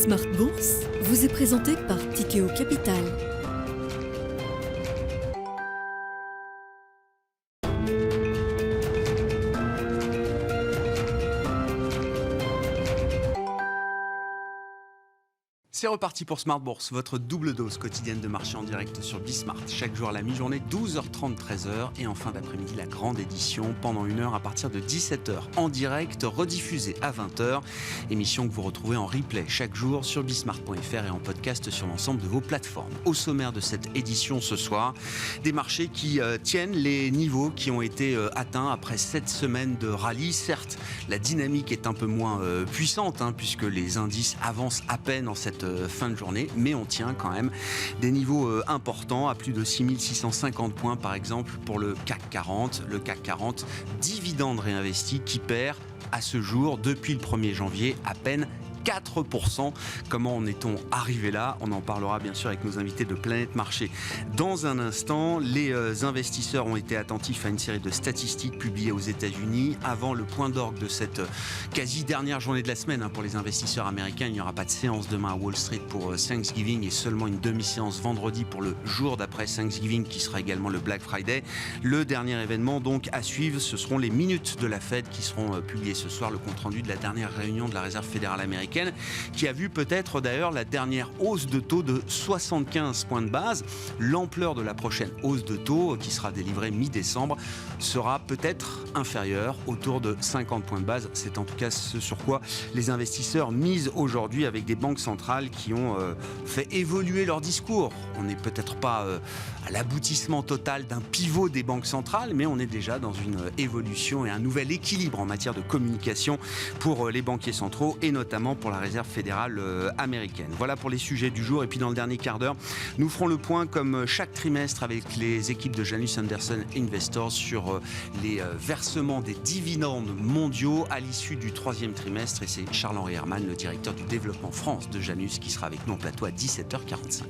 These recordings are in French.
Smart Bourse vous est présenté par Tikeo Capital. C'est reparti pour Smart Bourse, votre double dose quotidienne de marché en direct sur Bismart. Chaque jour à la mi-journée, 12h30, 13h. Et en fin d'après-midi, la grande édition pendant une heure à partir de 17h en direct, rediffusée à 20h. Émission que vous retrouvez en replay chaque jour sur bismart.fr et en podcast sur l'ensemble de vos plateformes. Au sommaire de cette édition ce soir, des marchés qui tiennent les niveaux qui ont été atteints après 7 semaines de rallye. Certes, la dynamique est un peu moins puissante puisque les indices avancent à peine en cette fin de journée, mais on tient quand même des niveaux importants à plus de 6650 points par exemple pour le CAC 40. Le CAC 40, dividende réinvesti qui perd à ce jour, depuis le 1er janvier, à peine 4%. Comment en est-on arrivé là? On en parlera bien sûr avec nos invités de Planète Marché dans un instant. Les investisseurs ont été attentifs à une série de statistiques publiées aux États-Unis avant le point d'orgue de cette quasi dernière journée de la semaine. Pour les investisseurs américains, il n'y aura pas de séance demain à Wall Street pour Thanksgiving et seulement une demi-séance vendredi pour le jour d'après Thanksgiving qui sera également le Black Friday. Le dernier événement donc à suivre, ce seront les minutes de la Fed qui seront publiées ce soir, le compte-rendu de la dernière réunion de la Réserve fédérale américaine qui a vu peut-être d'ailleurs la dernière hausse de taux de 75 points de base. L'ampleur de la prochaine hausse de taux qui sera délivrée mi-décembre sera peut-être inférieure, autour de 50 points de base. C'est en tout cas ce sur quoi les investisseurs misent aujourd'hui avec des banques centrales qui ont fait évoluer leur discours. On n'est peut-être pas à l'aboutissement total d'un pivot des banques centrales, mais on est déjà dans une évolution et un nouvel équilibre en matière de communication pour les banquiers centraux et notamment pour la Réserve fédérale américaine. Voilà pour les sujets du jour. Et puis dans le dernier quart d'heure, nous ferons le point comme chaque trimestre avec les équipes de Janus Henderson Investors sur les versements des dividendes mondiaux à l'issue du 3e trimestre. Et c'est Charles-Henri Herman, le directeur du développement France de Janus, qui sera avec nous en plateau à 17h45.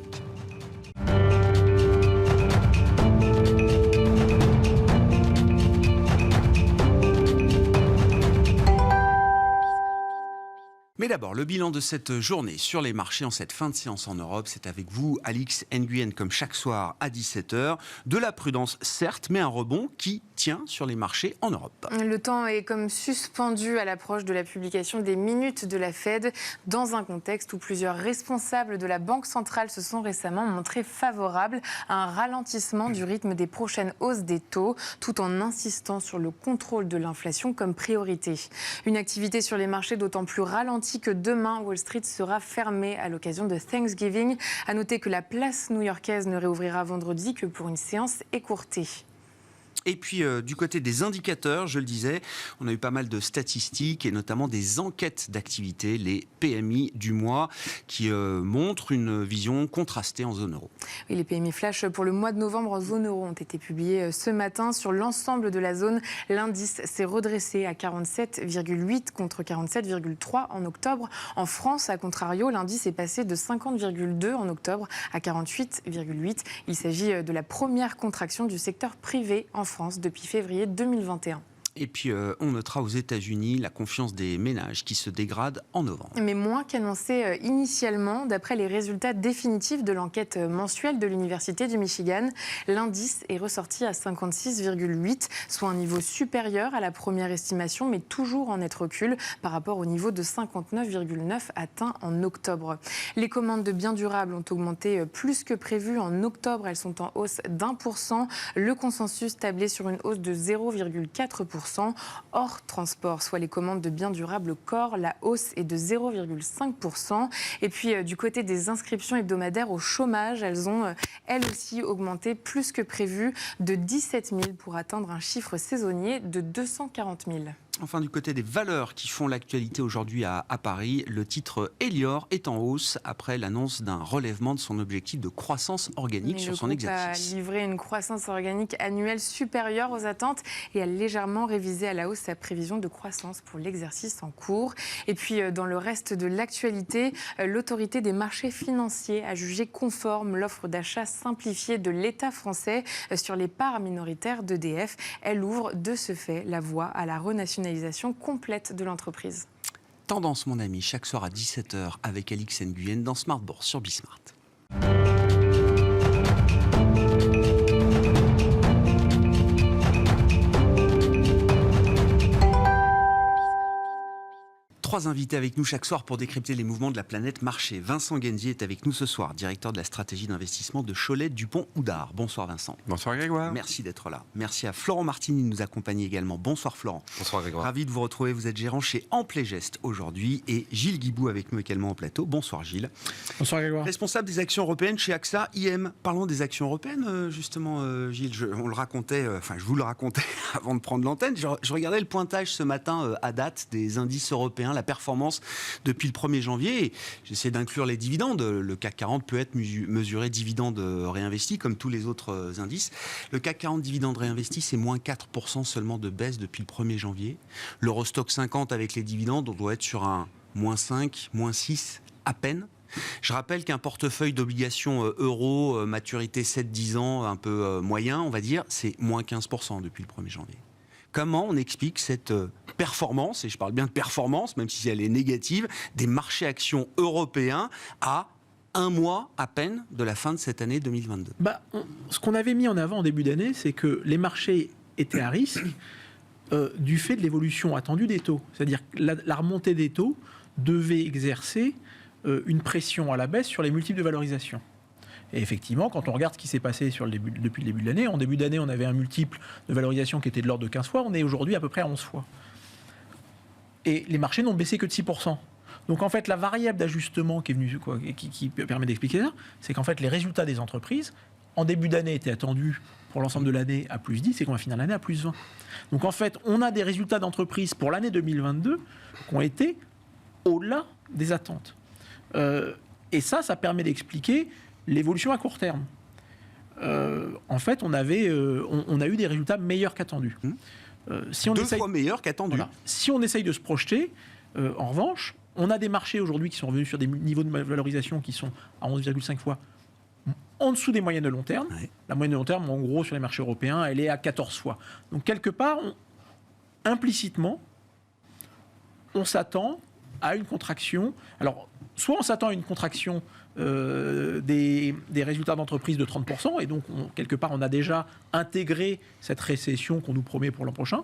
Mais d'abord, le bilan de cette journée sur les marchés en cette fin de séance en Europe, c'est avec vous, Alix Nguyen, comme chaque soir à 17h. De la prudence, certes, mais un rebond qui tient sur les marchés en Europe. Le temps est comme suspendu à l'approche de la publication des minutes de la Fed, dans un contexte où plusieurs responsables de la Banque centrale se sont récemment montrés favorables à un ralentissement du rythme des prochaines hausses des taux, tout en insistant sur le contrôle de l'inflation comme priorité. Une activité sur les marchés d'autant plus ralentie que demain, Wall Street sera fermée à l'occasion de Thanksgiving. À noter que la place new-yorkaise ne réouvrira vendredi que pour une séance écourtée. Et puis du côté des indicateurs, je le disais, on a eu pas mal de statistiques et notamment des enquêtes d'activité, les PMI du mois, qui montrent une vision contrastée en zone euro. Oui, les PMI flash pour le mois de novembre en zone euro ont été publiés ce matin. Sur l'ensemble de la zone, l'indice s'est redressé à 47,8 contre 47,3 en octobre. En France, à contrario, l'indice est passé de 50,2 en octobre à 48,8. Il s'agit de la première contraction du secteur privé en France depuis février 2021. Et puis, on notera aux États-Unis la confiance des ménages qui se dégrade en novembre. Mais moins qu'annoncé initialement, d'après les résultats définitifs de l'enquête mensuelle de l'Université du Michigan, l'indice est ressorti à 56,8, soit un niveau supérieur à la première estimation, mais toujours en net recul par rapport au niveau de 59,9 atteint en octobre. Les commandes de biens durables ont augmenté plus que prévu. En octobre, elles sont en hausse d'1%. Le consensus tablait sur une hausse de 0,4%. Hors transport, soit les commandes de biens durables corps, la hausse est de 0,5%. Et puis du côté des inscriptions hebdomadaires au chômage, elles ont elles aussi augmenté plus que prévu de 17 000 pour atteindre un chiffre saisonnier de 240 000. Enfin, du côté des valeurs qui font l'actualité aujourd'hui à Paris, le titre Elior est en hausse après l'annonce d'un relèvement de son objectif de croissance organique sur son exercice. Le groupe a livré une croissance organique annuelle supérieure aux attentes et a légèrement révisé à la hausse sa prévision de croissance pour l'exercice en cours. Et puis, dans le reste de l'actualité, l'autorité des marchés financiers a jugé conforme l'offre d'achat simplifiée de l'État français sur les parts minoritaires d'EDF. Elle ouvre de ce fait la voie à la renationalisation complète de l'entreprise. Tendance, mon ami, chaque soir à 17h avec Alix Nguyen dans Smart Bourse sur Bismart. Trois invités avec nous chaque soir pour décrypter les mouvements de la planète marché. Vincent Genzi est avec nous ce soir, directeur de la stratégie d'investissement de Cholet Dupont Oudard. Bonsoir Vincent. Bonsoir Grégoire. Merci d'être là. Merci à Florent Martini de nous accompagner également. Bonsoir Florent. Bonsoir Grégoire. Ravi de vous retrouver. Vous êtes gérant chez Amplégest aujourd'hui et Gilles Guibou avec nous également au plateau. Bonsoir Gilles. Bonsoir Grégoire. Responsable des actions européennes chez AXA IM. Parlons des actions européennes justement Gilles. Je vous le racontais avant de prendre l'antenne. Je regardais le pointage ce matin à date des indices européens, la performance depuis le 1er janvier. J'essaie d'inclure les dividendes. Le CAC 40 peut être mesuré dividendes réinvestis comme tous les autres indices. Le CAC 40 dividendes réinvestis, c'est moins 4% seulement de baisse depuis le 1er janvier. L'Eurostock 50 avec les dividendes, on doit être sur un moins 5, moins 6 à peine. Je rappelle qu'un portefeuille d'obligations euro, maturité 7-10 ans, un peu moyen, on va dire, c'est moins 15% depuis le 1er janvier. Comment on explique cette performance, et je parle bien de performance, même si elle est négative, des marchés actions européens à un mois à peine de la fin de cette année 2022 ? Ce qu'on avait mis en avant en début d'année, c'est que les marchés étaient à risque du fait de l'évolution attendue des taux. C'est-à-dire que la remontée des taux devait exercer une pression à la baisse sur les multiples de valorisation. Et effectivement, quand on regarde ce qui s'est passé depuis le début de l'année, en début d'année, on avait un multiple de valorisation qui était de l'ordre de 15 fois, on est aujourd'hui à peu près à 11 fois. Et les marchés n'ont baissé que de 6%. Donc en fait, la variable d'ajustement qui est venue, qui permet d'expliquer ça, c'est qu'en fait, les résultats des entreprises, en début d'année, étaient attendus pour l'ensemble de l'année à plus 10, et qu'on va finir l'année à plus 20. Donc en fait, on a des résultats d'entreprises pour l'année 2022 qui ont été au-delà des attentes. Et ça permet d'expliquer l'évolution à court terme. En fait, on a eu des résultats meilleurs qu'attendus. Deux fois meilleurs qu'attendus. Voilà. Si on essaye de se projeter, en revanche, on a des marchés aujourd'hui qui sont revenus sur des niveaux de valorisation qui sont à 11,5 fois en dessous des moyennes de long terme. Ouais. La moyenne de long terme, en gros, sur les marchés européens, elle est à 14 fois. Donc, quelque part, implicitement, on s'attend à une contraction. Alors, soit on s'attend à une contraction des résultats d'entreprise de 30%, et donc, quelque part, on a déjà intégré cette récession qu'on nous promet pour l'an prochain,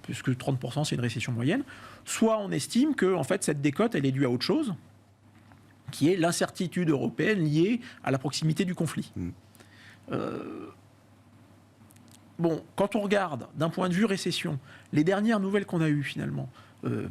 puisque 30%, c'est une récession moyenne. Soit on estime que, en fait, cette décote, elle est due à autre chose, qui est l'incertitude européenne liée à la proximité du conflit. Quand on regarde d'un point de vue récession, les dernières nouvelles qu'on a eues finalement,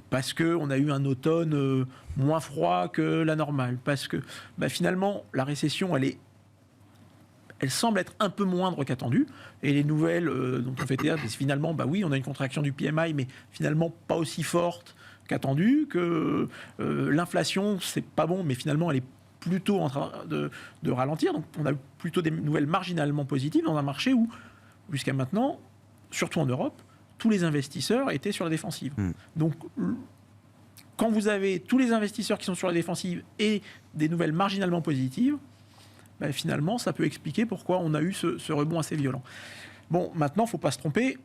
parce qu'on a eu un automne moins froid que la normale, parce que finalement la récession elle semble être un peu moindre qu'attendue, et les nouvelles dont on fait théâtre, finalement, oui, on a une contraction du PMI, mais finalement pas aussi forte qu'attendu, que l'inflation, c'est pas bon, mais finalement, elle est plutôt en train de ralentir. Donc, on a plutôt des nouvelles marginalement positives dans un marché où, jusqu'à maintenant, surtout en Europe, tous les investisseurs étaient sur la défensive. Donc, quand vous avez tous les investisseurs qui sont sur la défensive et des nouvelles marginalement positives, finalement, ça peut expliquer pourquoi on a eu ce rebond assez violent. Bon, maintenant, il ne faut pas se tromper.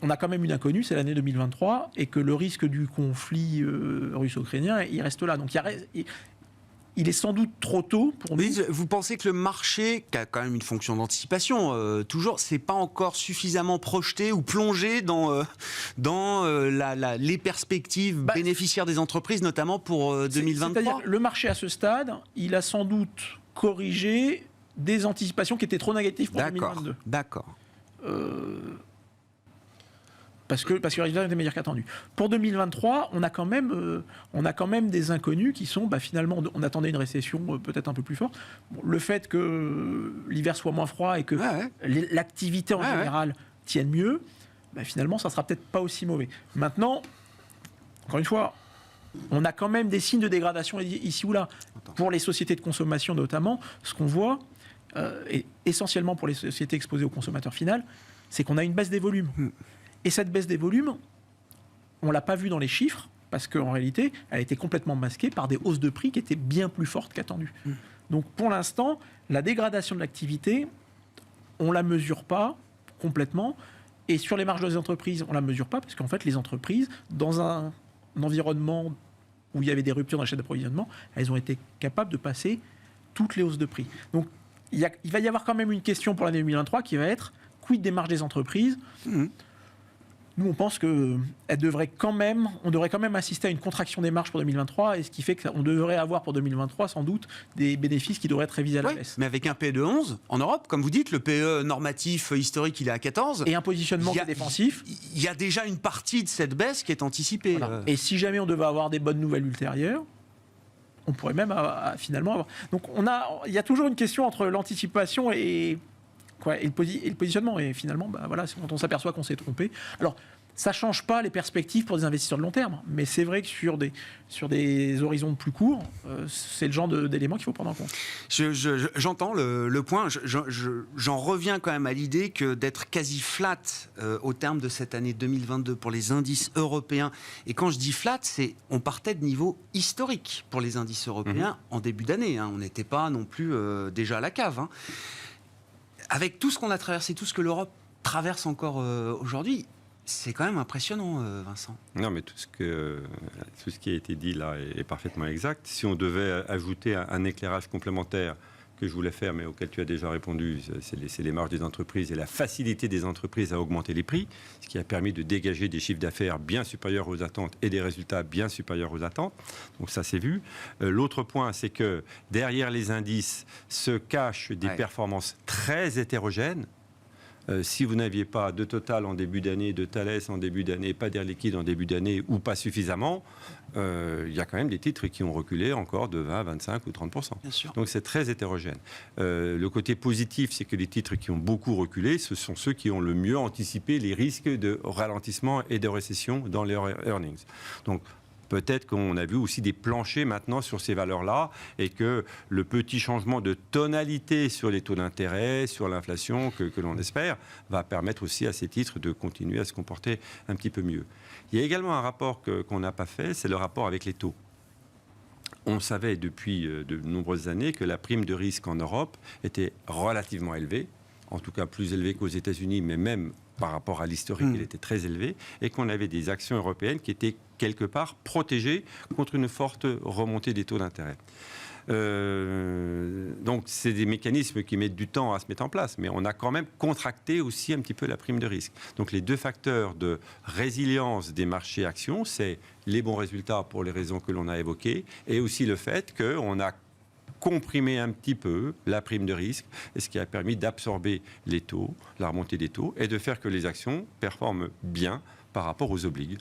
On a quand même une inconnue, c'est l'année 2023, et que le risque du conflit russo-ukrainien, il reste là. Donc il est sans doute trop tôt pour nous. Vous pensez que le marché, qui a quand même une fonction d'anticipation, toujours, c'est pas encore suffisamment projeté ou plongé dans les perspectives bénéficiaires des entreprises, notamment pour 2023 ? C'est-à-dire, le marché à ce stade, il a sans doute corrigé des anticipations qui étaient trop négatives pour 2022. D'accord. Parce que le résultat était meilleur qu'attendu. Pour 2023, on a quand même des inconnus qui sont, finalement, on attendait une récession peut-être un peu plus forte. Le fait que l'hiver soit moins froid et que l'activité en général tienne mieux, finalement, ça sera peut-être pas aussi mauvais. Maintenant, encore une fois, on a quand même des signes de dégradation ici ou là. Pour les sociétés de consommation notamment, ce qu'on voit, et essentiellement pour les sociétés exposées au consommateur final, c'est qu'on a une baisse des volumes. Et cette baisse des volumes, on ne l'a pas vue dans les chiffres, parce qu'en réalité, elle a été complètement masquée par des hausses de prix qui étaient bien plus fortes qu'attendues. Donc pour l'instant, la dégradation de l'activité, on ne la mesure pas complètement, Et sur les marges des entreprises, on ne la mesure pas, parce qu'en fait, les entreprises, dans un environnement où il y avait des ruptures dans la chaîne d'approvisionnement, elles ont été capables de passer toutes les hausses de prix. Donc, il va y avoir quand même une question pour l'année 2023 qui va être quid des marges des entreprises. Nous, on pense qu'on devrait quand même assister à une contraction des marges pour 2023, et ce qui fait qu'on devrait avoir pour 2023 sans doute des bénéfices qui devraient être révisés à la baisse. Mais avec un PE de 11 en Europe, comme vous dites, le PE normatif historique, il est à 14. Et un positionnement défensif. Il y a déjà une partie de cette baisse qui est anticipée. Voilà. Et si jamais on devait avoir des bonnes nouvelles ultérieures, on pourrait même finalement avoir... Donc il y a toujours une question entre l'anticipation et le positionnement. Et finalement, quand on s'aperçoit qu'on s'est trompé... Alors, ça ne change pas les perspectives pour des investisseurs de long terme. Mais c'est vrai que sur des horizons plus courts, c'est le genre d'éléments qu'il faut prendre en compte. J'entends le point. J'en reviens quand même à l'idée que d'être quasi flat au terme de cette année 2022 pour les indices européens. Et quand je dis flat, on partait de niveau historique pour les indices européens en début d'année. On n'était pas non plus déjà à la cave. Avec tout ce qu'on a traversé, tout ce que l'Europe traverse encore aujourd'hui, c'est quand même impressionnant, Vincent. Non, mais tout ce qui a été dit là est parfaitement exact. Si on devait ajouter un éclairage complémentaire que je voulais faire, mais auquel tu as déjà répondu, c'est les marges des entreprises et la facilité des entreprises à augmenter les prix, ce qui a permis de dégager des chiffres d'affaires bien supérieurs aux attentes et des résultats bien supérieurs aux attentes. Donc ça, c'est vu. L'autre point, c'est que derrière les indices se cachent des performances très hétérogènes. Si vous n'aviez pas de Total en début d'année, de Thales en début d'année, pas d'Air Liquide en début d'année ou pas suffisamment, il y a quand même des titres qui ont reculé encore de 20, 25 ou 30%. Bien sûr. Donc c'est très hétérogène. Le côté positif, c'est que les titres qui ont beaucoup reculé, ce sont ceux qui ont le mieux anticipé les risques de ralentissement et de récession dans leurs earnings. Donc peut-être qu'on a vu aussi des planchers maintenant sur ces valeurs-là et que le petit changement de tonalité sur les taux d'intérêt, sur l'inflation que l'on espère, va permettre aussi à ces titres de continuer à se comporter un petit peu mieux. Il y a également un rapport qu'on n'a pas fait, c'est le rapport avec les taux. On savait depuis de nombreuses années que la prime de risque en Europe était relativement élevée, en tout cas plus élevée qu'aux États-Unis, mais même par rapport à l'historique, elle était très élevée, et qu'on avait des actions européennes qui étaient quelque part protégées contre une forte remontée des taux d'intérêt. Donc c'est des mécanismes qui mettent du temps à se mettre en place, mais on a quand même contracté aussi un petit peu la prime de risque. Donc les deux facteurs de résilience des marchés actions, c'est les bons résultats pour les raisons que l'on a évoquées, et aussi le fait qu'on a comprimer un petit peu la prime de risque, et ce qui a permis d'absorber les taux, la remontée des taux, et de faire que les actions performent bien par rapport aux obligues.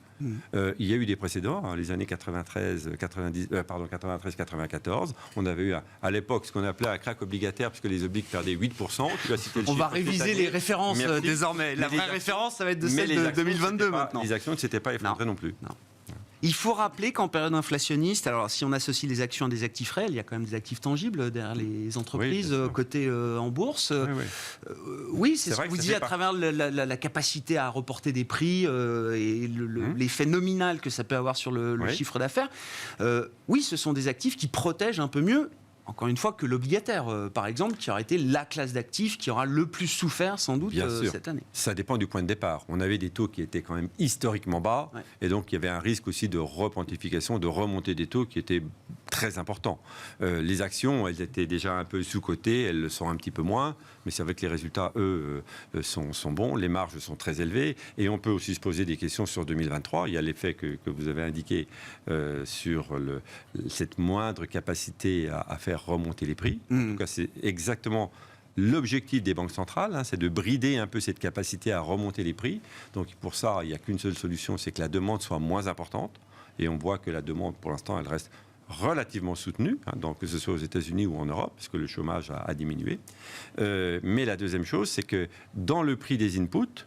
Il y a eu des précédents, les années 93-94. On avait eu à l'époque ce qu'on appelait un crack obligataire, puisque les obligues perdaient 8%. On va réviser les références désormais. La vraie référence, ça va être de celle de 2022 maintenant. Les actions ne s'étaient pas effondrées non plus. Non. Il faut rappeler qu'en période inflationniste, alors si on associe les actions à des actifs réels, il y a quand même des actifs tangibles derrière les entreprises cotées en bourse. Oui, c'est ce que vous disiez à travers la capacité à reporter des prix et l'effet nominal que ça peut avoir sur le chiffre d'affaires. Oui, ce sont des actifs qui protègent un peu mieux, encore une fois, que l'obligataire, par exemple, qui aura été la classe d'actifs qui aura le plus souffert, sans doute, cette année. Ça dépend du point de départ. On avait des taux qui étaient quand même historiquement bas, et donc il y avait un risque aussi de repontification, de remontée des taux qui était très important. Les actions, elles étaient déjà un peu sous-cotées, elles le sont un petit peu moins, mais c'est vrai que les résultats, eux, sont bons, les marges sont très élevées, et on peut aussi se poser des questions sur 2023. Il y a l'effet que vous avez indiqué sur cette moindre capacité à faire remonter les prix. En tout cas, c'est exactement l'objectif des banques centrales, c'est de brider un peu cette capacité à remonter les prix. Donc pour ça, il n'y a qu'une seule solution, c'est que la demande soit moins importante. Et on voit que la demande, pour l'instant, elle reste relativement soutenue, donc que ce soit aux États-Unis ou en Europe, parce que le chômage a diminué. Mais la deuxième chose, c'est que dans le prix des inputs,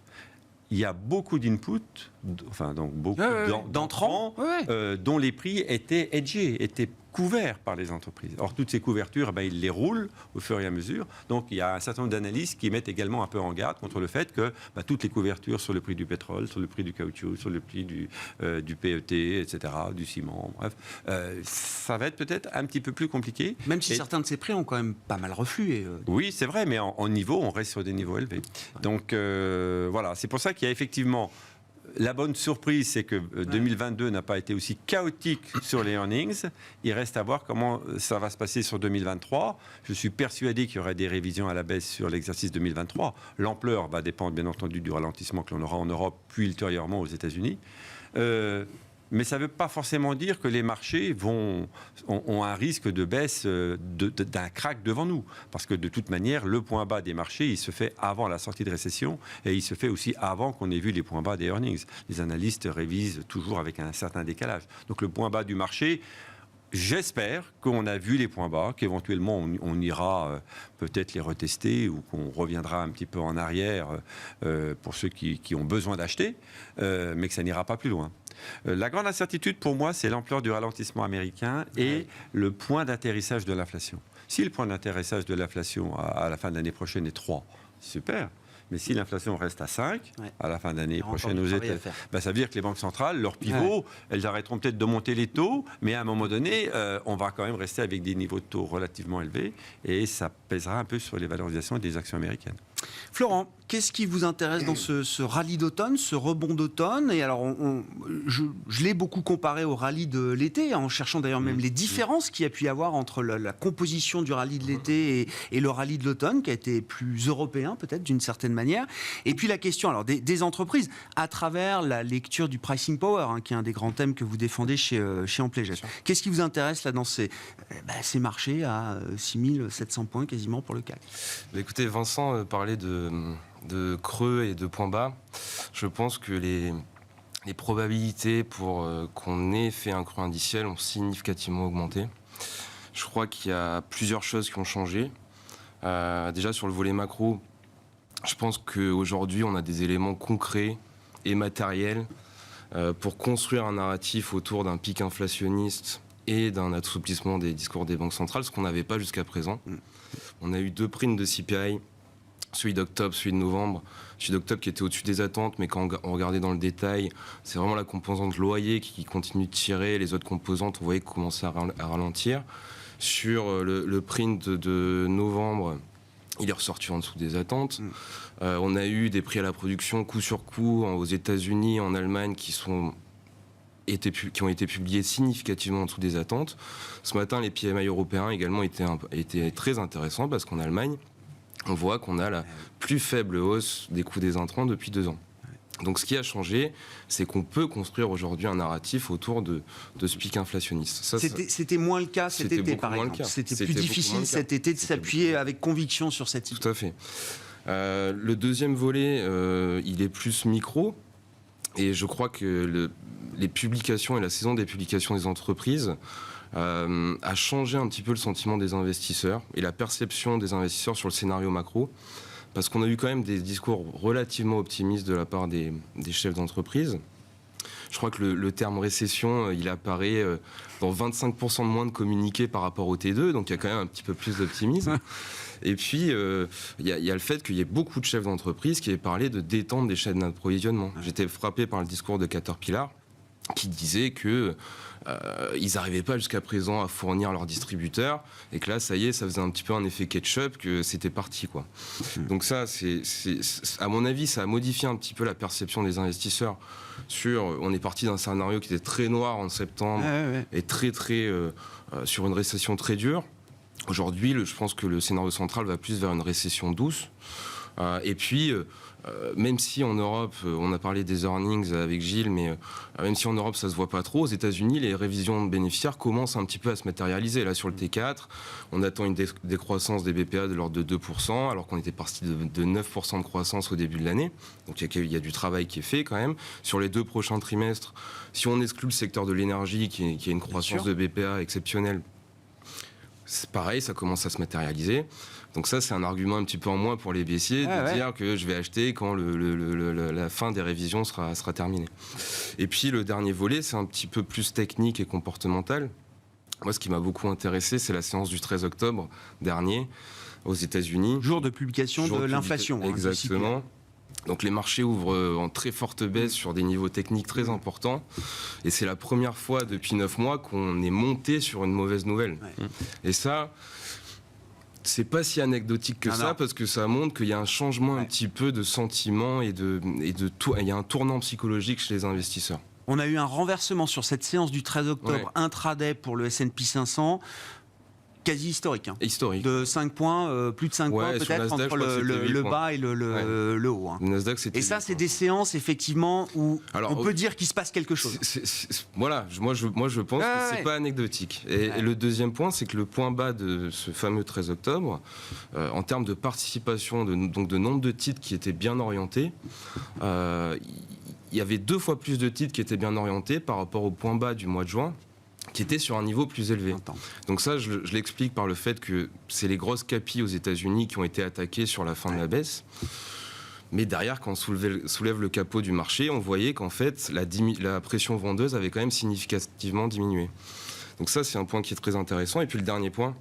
il y a beaucoup d'inputs, enfin donc beaucoup d'entrants, dont les prix étaient hedgés, étaient couverts par les entreprises. Or, toutes ces couvertures, ils les roulent au fur et à mesure. Donc, il y a un certain nombre d'analystes qui mettent également un peu en garde contre le fait que toutes les couvertures sur le prix du pétrole, sur le prix du caoutchouc, sur le prix du PET, etc., du ciment, bref, ça va être peut-être un petit peu plus compliqué. Même si certains de ces prix ont quand même pas mal reflué. Oui, c'est vrai, mais en niveau, on reste sur des niveaux élevés. Ouais. Donc, voilà, c'est pour ça qu'il y a effectivement... La bonne surprise, c'est que 2022 n'a pas été aussi chaotique sur les earnings. Il reste à voir comment ça va se passer sur 2023. Je suis persuadé qu'il y aura des révisions à la baisse sur l'exercice 2023. L'ampleur va dépendre, bien entendu, du ralentissement que l'on aura en Europe, puis ultérieurement aux États-Unis. Mais ça ne veut pas forcément dire que les marchés ont un risque de baisse d'un crack devant nous. Parce que de toute manière, le point bas des marchés, il se fait avant la sortie de récession et il se fait aussi avant qu'on ait vu les points bas des earnings. Les analystes révisent toujours avec un certain décalage. Donc le point bas du marché... J'espère qu'on a vu les points bas, qu'éventuellement on ira peut-être les retester ou qu'on reviendra un petit peu en arrière pour ceux qui ont besoin d'acheter, mais que ça n'ira pas plus loin. La grande incertitude pour moi, c'est l'ampleur du ralentissement américain et le point d'atterrissage de l'inflation. Si le point d'atterrissage de l'inflation à la fin de l'année prochaine est 3, super. Mais si l'inflation reste à 5 à la fin de l'année prochaine aux États-Unis, ça veut dire que les banques centrales, leur pivot, elles arrêteront peut-être de monter les taux, mais à un moment donné, on va quand même rester avec des niveaux de taux relativement élevés et ça pèsera un peu sur les valorisations des actions américaines. Florent, qu'est-ce qui vous intéresse dans ce rallye d'automne, ce rebond d'automne? Et alors, je l'ai beaucoup comparé au rallye de l'été, en cherchant d'ailleurs même les différences qu'il y a pu y avoir entre la composition du rallye de l'été et le rallye de l'automne, qui a été plus européen peut-être d'une certaine manière. Et puis la question alors des entreprises, à travers la lecture du pricing power, qui est un des grands thèmes que vous défendez chez Ampléget. Qu'est-ce qui vous intéresse là dans ces marchés à 6700 points quasiment pour le CAC? Écoutez, Vincent parlait de creux et de points bas. Je pense que les probabilités pour qu'on ait fait un creux indiciel ont significativement augmenté. Je crois qu'il y a plusieurs choses qui ont changé. Déjà sur le volet macro, je pense qu'aujourd'hui on a des éléments concrets et matériels pour construire un narratif autour d'un pic inflationniste et d'un assouplissement des discours des banques centrales, ce qu'on n'avait pas jusqu'à présent. On a eu 2 prints de CPI, celui d'octobre, celui de novembre. Celui d'octobre qui était au-dessus des attentes, mais quand on regardait dans le détail, c'est vraiment la composante loyer qui continue de tirer. Les autres composantes, on voyait commencer à ralentir. Sur le print de novembre, il est ressorti en dessous des attentes. On a eu des prix à la production coup sur coup aux États-Unis, en Allemagne, qui ont été publiés significativement en dessous des attentes. Ce matin, les PMI européens également étaient très intéressants parce qu'en Allemagne, on voit qu'on a la plus faible hausse des coûts des intrants depuis 2 ans. Donc ce qui a changé, c'est qu'on peut construire aujourd'hui un narratif autour de ce pic inflationniste. C'était moins le cas cet été, par exemple. C'était plus difficile cet été de s'appuyer avec conviction sur cette idée. Tout à fait. Le deuxième volet, il est plus micro. Et je crois que les publications et la saison des publications des entreprises a changé un petit peu le sentiment des investisseurs et la perception des investisseurs sur le scénario macro. Parce qu'on a eu quand même des discours relativement optimistes de la part des chefs d'entreprise. Je crois que le terme récession, il apparaît dans 25% de moins de communiqués par rapport au T2, donc il y a quand même un petit peu plus d'optimisme. Et puis, il y a le fait qu'il y ait beaucoup de chefs d'entreprise qui aient parlé de détente des chaînes d'approvisionnement. J'étais frappé par le discours de Caterpillar, qui disait que ils n'arrivaient pas jusqu'à présent à fournir leurs distributeurs et que là, ça y est, ça faisait un petit peu un effet ketchup, que c'était parti, quoi. Donc ça, à mon avis, ça a modifié un petit peu la perception des investisseurs on est parti d'un scénario qui était très noir en septembre et très sur une récession très dure. Aujourd'hui, je pense que le scénario central va plus vers une récession douce. Et puis, même si en Europe, on a parlé des earnings avec Gilles, mais même si en Europe ça se voit pas trop, aux États-Unis, les révisions de bénéficiaires commencent un petit peu à se matérialiser. Là, sur le T4, on attend une décroissance des BPA de l'ordre de 2%, alors qu'on était parti de 9% de croissance au début de l'année. Donc il y a du travail qui est fait quand même. Sur les 2 prochains trimestres, si on exclut le secteur de l'énergie, qui a une croissance de BPA exceptionnelle, c'est pareil, ça commence à se matérialiser. Donc ça, c'est un argument un petit peu en moins pour les baissiers de dire que je vais acheter quand la fin des révisions sera terminée. Et puis le dernier volet, c'est un petit peu plus technique et comportemental. Moi, ce qui m'a beaucoup intéressé, c'est la séance du 13 octobre dernier aux États-Unis. Jour de publication de l'inflation. Exactement. Donc les marchés ouvrent en très forte baisse sur des niveaux techniques très importants. Et c'est la première fois depuis 9 mois qu'on est monté sur une mauvaise nouvelle. Ouais. Et ça, c'est pas si anecdotique que ça, parce que ça montre qu'il y a un changement un petit peu de sentiment et de tout. Il y a un tournant psychologique chez les investisseurs. On a eu un renversement sur cette séance du 13 octobre intraday pour le S&P 500. Quasi historique. Historique. De 5 points, plus de 5 points peut-être entre le bas et le haut. Le Nasdaq, et ça, c'est des séances effectivement où on peut dire qu'il se passe quelque chose. Voilà, moi je pense que c'est pas anecdotique. Et le deuxième point, c'est que le point bas de ce fameux 13 octobre, en termes de participation, donc de nombre de titres qui étaient bien orientés, il y avait 2 fois plus de titres qui étaient bien orientés par rapport au point bas du mois de juin, qui était sur un niveau plus élevé. Donc ça, je l'explique par le fait que c'est les grosses capis aux États-Unis qui ont été attaquées sur la fin de la baisse. Mais derrière, quand on soulève le capot du marché, on voyait qu'en fait, la pression vendeuse avait quand même significativement diminué. Donc ça, c'est un point qui est très intéressant. Et puis le dernier point,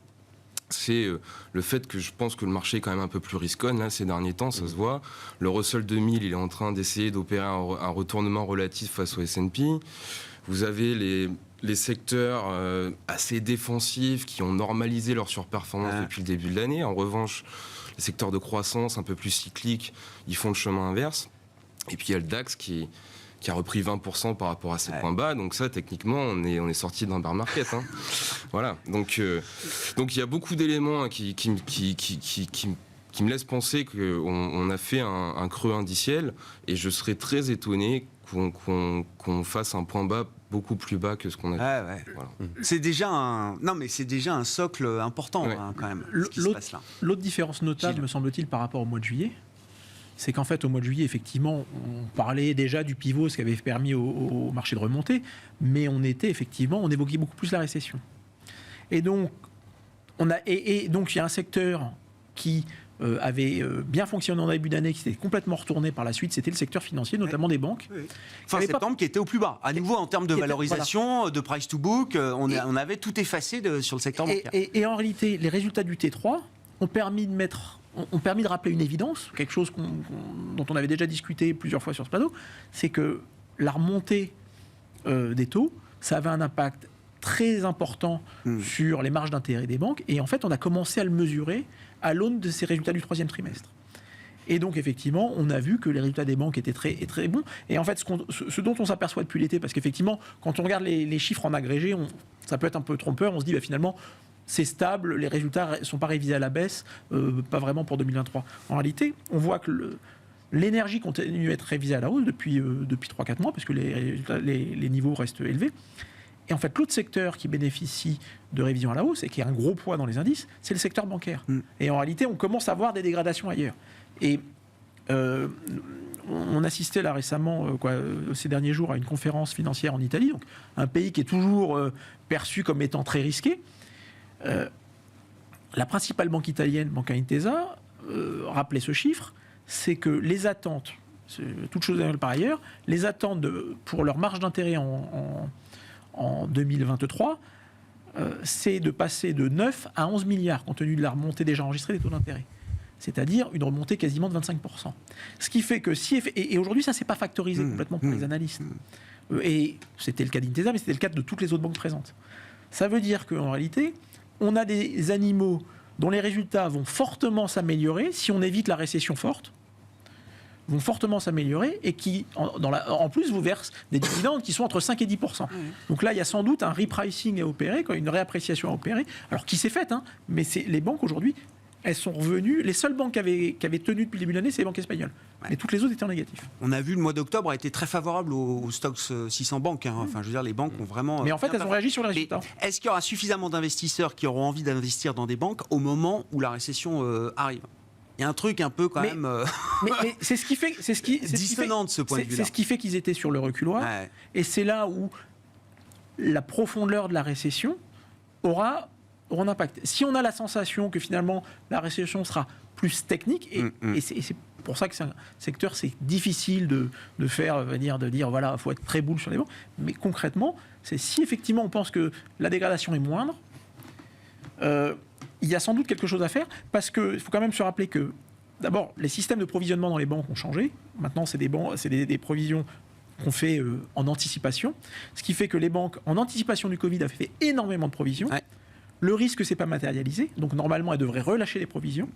c'est le fait que je pense que le marché est quand même un peu plus risconne là, ces derniers temps, ça se voit. Le Russell 2000, il est en train d'essayer d'opérer un retournement relatif face au S&P. Vous avez les secteurs assez défensifs qui ont normalisé leur surperformance depuis le début de l'année. En revanche, les secteurs de croissance un peu plus cycliques, ils font le chemin inverse. Et puis il y a le DAX qui a repris 20% par rapport à ses points bas. Donc ça, techniquement, on est sorti d'un bear market. Hein. Voilà. Donc il y a beaucoup d'éléments qui me laissent penser qu'on a fait un creux indiciel. Et je serais très étonné qu'on fasse un point bas beaucoup plus bas que ce qu'on a fait. Voilà. C'est déjà un socle important quand même. L'autre différence notable, me semble-t-il, par rapport au mois de juillet, c'est qu'en fait, au mois de juillet, effectivement, on parlait déjà du pivot, ce qui avait permis au marché de remonter, mais on évoquait beaucoup plus la récession. Et donc, donc il y a un secteur qui avait bien fonctionné en début d'année, qui s'était complètement retourné par la suite, c'était le secteur financier, notamment des banques. Fin septembre, qui était au plus bas. À nouveau, en termes de valorisation, de price to book, on avait tout effacé sur le secteur bancaire. Et en réalité, les résultats du T3 ont permis de rappeler une évidence, quelque chose dont on avait déjà discuté plusieurs fois sur ce plateau, c'est que la remontée des taux, ça avait un impact très important sur les marges d'intérêt des banques, et en fait, on a commencé à le mesurer à l'aune de ces résultats du 3e trimestre. Et donc, effectivement, on a vu que les résultats des banques étaient très, très bons. Et en fait, ce dont on s'aperçoit depuis l'été, parce qu'effectivement, quand on regarde les chiffres en agrégé, ça peut être un peu trompeur, on se dit, finalement, c'est stable, les résultats ne sont pas révisés à la baisse, pas vraiment pour 2023. En réalité, on voit que l'énergie continue à être révisée à la hausse depuis 3-4 mois, parce que les niveaux restent élevés. Et en fait, l'autre secteur qui bénéficie de révision à la hausse et qui a un gros poids dans les indices, c'est le secteur bancaire. Et en réalité, on commence à voir des dégradations ailleurs. Et on assistait là récemment, ces derniers jours, à une conférence financière en Italie, donc un pays qui est toujours perçu comme étant très risqué. La principale banque italienne, Banca Intesa, rappelait ce chiffre, c'est que les attentes, toutes choses égales par ailleurs, les attentes pour leur marge d'intérêt en 2023, c'est de passer de 9 à 11 milliards, compte tenu de la remontée déjà enregistrée des taux d'intérêt. C'est-à-dire une remontée quasiment de 25%. Ce qui fait que et aujourd'hui, ça ne s'est pas factorisé complètement pour les analystes. Et c'était le cas d'Intesa, mais c'était le cas de toutes les autres banques présentes. Ça veut dire qu'en réalité, on a des animaux dont les résultats vont fortement s'améliorer si on évite la récession forte, vont fortement s'améliorer et qui, en plus, vous versent des dividendes qui sont entre 5 et 10%. Donc là, il y a sans doute un repricing à opérer, une réappréciation à opérer, alors qui s'est faite, mais les banques aujourd'hui, elles sont revenues. Les seules banques qui avaient tenu depuis le début de l'année, c'est les banques espagnoles. Mais toutes les autres étaient en négatif. On a vu le mois d'octobre a été très favorable aux stocks 600 banques. Enfin, je veux dire, les banques ont vraiment... Mais en fait, elles ont réagi sur les résultats. Est-ce qu'il y aura suffisamment d'investisseurs qui auront envie d'investir dans des banques au moment où la récession arrive ? Il y a un truc un peu quand même... mais c'est ce qui fait... dissonant de ce point de vue-là. C'est ce qui fait qu'ils étaient sur le reculoir. Et c'est là où la profondeur de la récession aura aura un impact. Si on a la sensation que finalement la récession sera plus technique, et c'est pour ça que c'est un secteur, c'est difficile de faire, de dire voilà, il faut être très boule sur les banques, mais concrètement, c'est si effectivement on pense que la dégradation est moindre, il y a sans doute quelque chose à faire, parce qu'il faut quand même se rappeler que d'abord, les systèmes de provisionnement dans les banques ont changé. Maintenant, c'est des provisions qu'on fait en anticipation, ce qui fait que les banques, en anticipation du Covid, avaient fait énormément de provisions. Ouais. Le risque ne s'est pas matérialisé, donc normalement, elles devraient relâcher les provisions.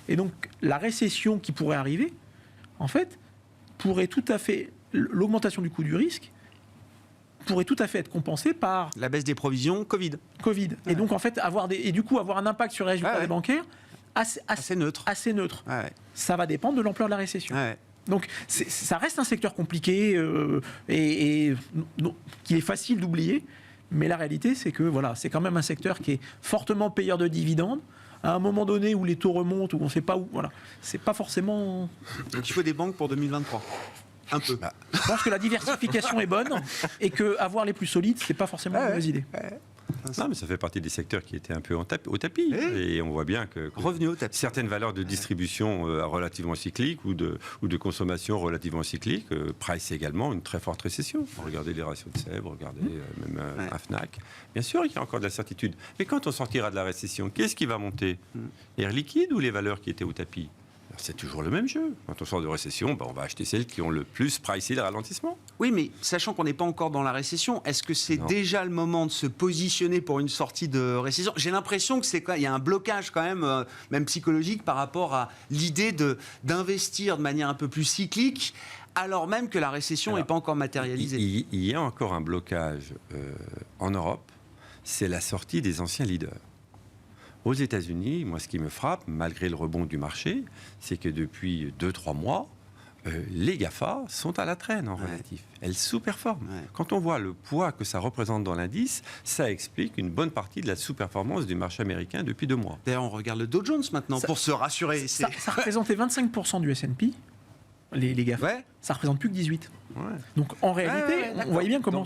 Et donc, la récession qui pourrait arriver, en fait, pourrait tout à fait... L'augmentation du coût du risque pourrait tout à fait être compensée par... La baisse des provisions Covid. Ouais. Et donc, en fait, avoir un impact sur les résultats des bancaires assez neutre. Ouais. Ça va dépendre de l'ampleur de la récession. Ouais. Donc, ça reste un secteur compliqué et qu'il est facile d'oublier. Mais la réalité, c'est que voilà, c'est quand même un secteur qui est fortement payeur de dividendes. À un moment donné où les taux remontent, où on ne sait pas où, voilà, c'est pas forcément... Donc il faut des banques pour 2023. Un peu. Je pense que la diversification est bonne et qu'avoir les plus solides, c'est pas forcément une mauvaise idée. Non, mais ça fait partie des secteurs qui étaient un peu au tapis. Et on voit bien que revenu au tapis. Certaines valeurs de distribution relativement cycliques ou de consommation relativement cyclique price également une très forte récession. Regardez les ratios de Sèvres, regardez même un Fnac. Bien sûr, il y a encore de l'incertitude. Mais quand on sortira de la récession, qu'est-ce qui va monter? Air liquide ou les valeurs qui étaient au tapis? C'est toujours le même jeu. Quand on sort de récession, on va acheter celles qui ont le plus pricé le ralentissement. Oui, mais sachant qu'on n'est pas encore dans la récession, est-ce que c'est déjà le moment de se positionner pour une sortie de récession? J'ai l'impression que il y a un blocage quand même psychologique par rapport à l'idée d'investir de manière un peu plus cyclique, alors même que la récession n'est pas encore matérialisée. Il y a encore un blocage en Europe, c'est la sortie des anciens leaders. Aux États-Unis, moi, ce qui me frappe, malgré le rebond du marché, c'est que depuis 2-3 mois, les GAFA sont à la traîne en relatif. Elles sous-performent. Ouais. Quand on voit le poids que ça représente dans l'indice, ça explique une bonne partie de la sous-performance du marché américain depuis 2 mois. D'ailleurs, on regarde le Dow Jones maintenant pour se rassurer. Ça représentait 25% du S&P, les GAFA. Ouais. Ça représente plus que 18%. Ouais. Donc en réalité, on voyait bien comment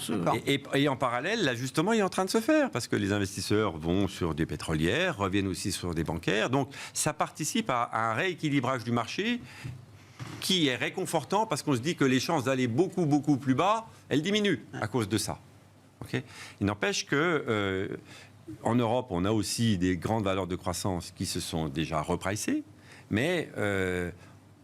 Et en parallèle, l'ajustement est en train de se faire parce que les investisseurs vont sur des pétrolières, reviennent aussi sur des bancaires. Donc ça participe à un rééquilibrage du marché qui est réconfortant parce qu'on se dit que les chances d'aller beaucoup, beaucoup plus bas, elles diminuent à cause de ça. Okay. Il n'empêche que en Europe, on a aussi des grandes valeurs de croissance qui se sont déjà repricées, mais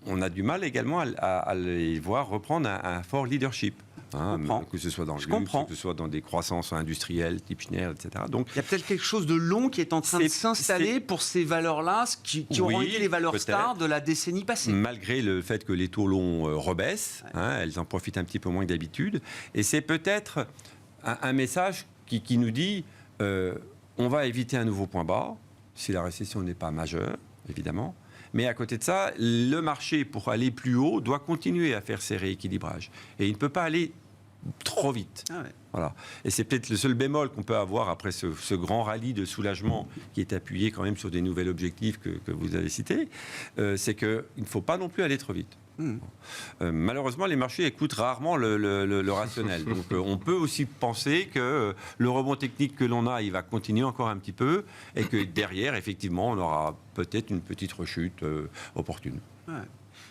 on a du mal également à les voir reprendre un fort leadership. Que ce soit dans le luxe, que ce soit dans des croissances industrielles type Schneider, etc. Donc, il y a peut-être quelque chose de long qui est en train de s'installer pour ces valeurs-là, qui auront été les valeurs stars de la décennie passée. Malgré le fait que les taux longs rebaissent, elles en profitent un petit peu moins que d'habitude. Et c'est peut-être un message qui nous dit on va éviter un nouveau point bas, si la récession n'est pas majeure, évidemment. Mais à côté de ça, le marché, pour aller plus haut, doit continuer à faire ses rééquilibrages. Et il ne peut pas aller trop vite. Voilà. Et c'est peut-être le seul bémol qu'on peut avoir après ce grand rallye de soulagement qui est appuyé quand même sur des nouveaux objectifs que vous avez cités, c'est qu'il ne faut pas non plus aller trop vite. Malheureusement, les marchés écoutent rarement le rationnel. Donc, on peut aussi penser que le rebond technique que l'on a, il va continuer encore un petit peu, et que derrière, effectivement, on aura peut-être une petite rechute opportune.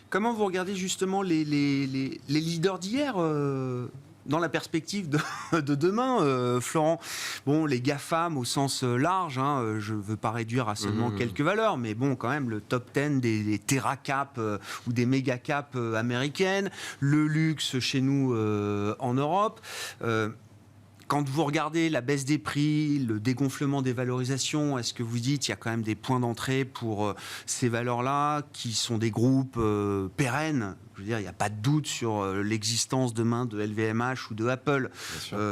Comment vous regardez justement les leaders d'hier dans la perspective de demain, Florent? Bon, les GAFAM au sens large, je ne veux pas réduire à seulement quelques valeurs, mais bon, quand même, le top 10 des TerraCap ou des méga-cap américaines, le luxe chez nous en Europe. Quand vous regardez la baisse des prix, le dégonflement des valorisations, est-ce que vous dites qu'il y a quand même des points d'entrée pour ces valeurs-là, qui sont des groupes pérennes? Je veux dire, il n'y a pas de doute sur l'existence demain de LVMH ou de Apple,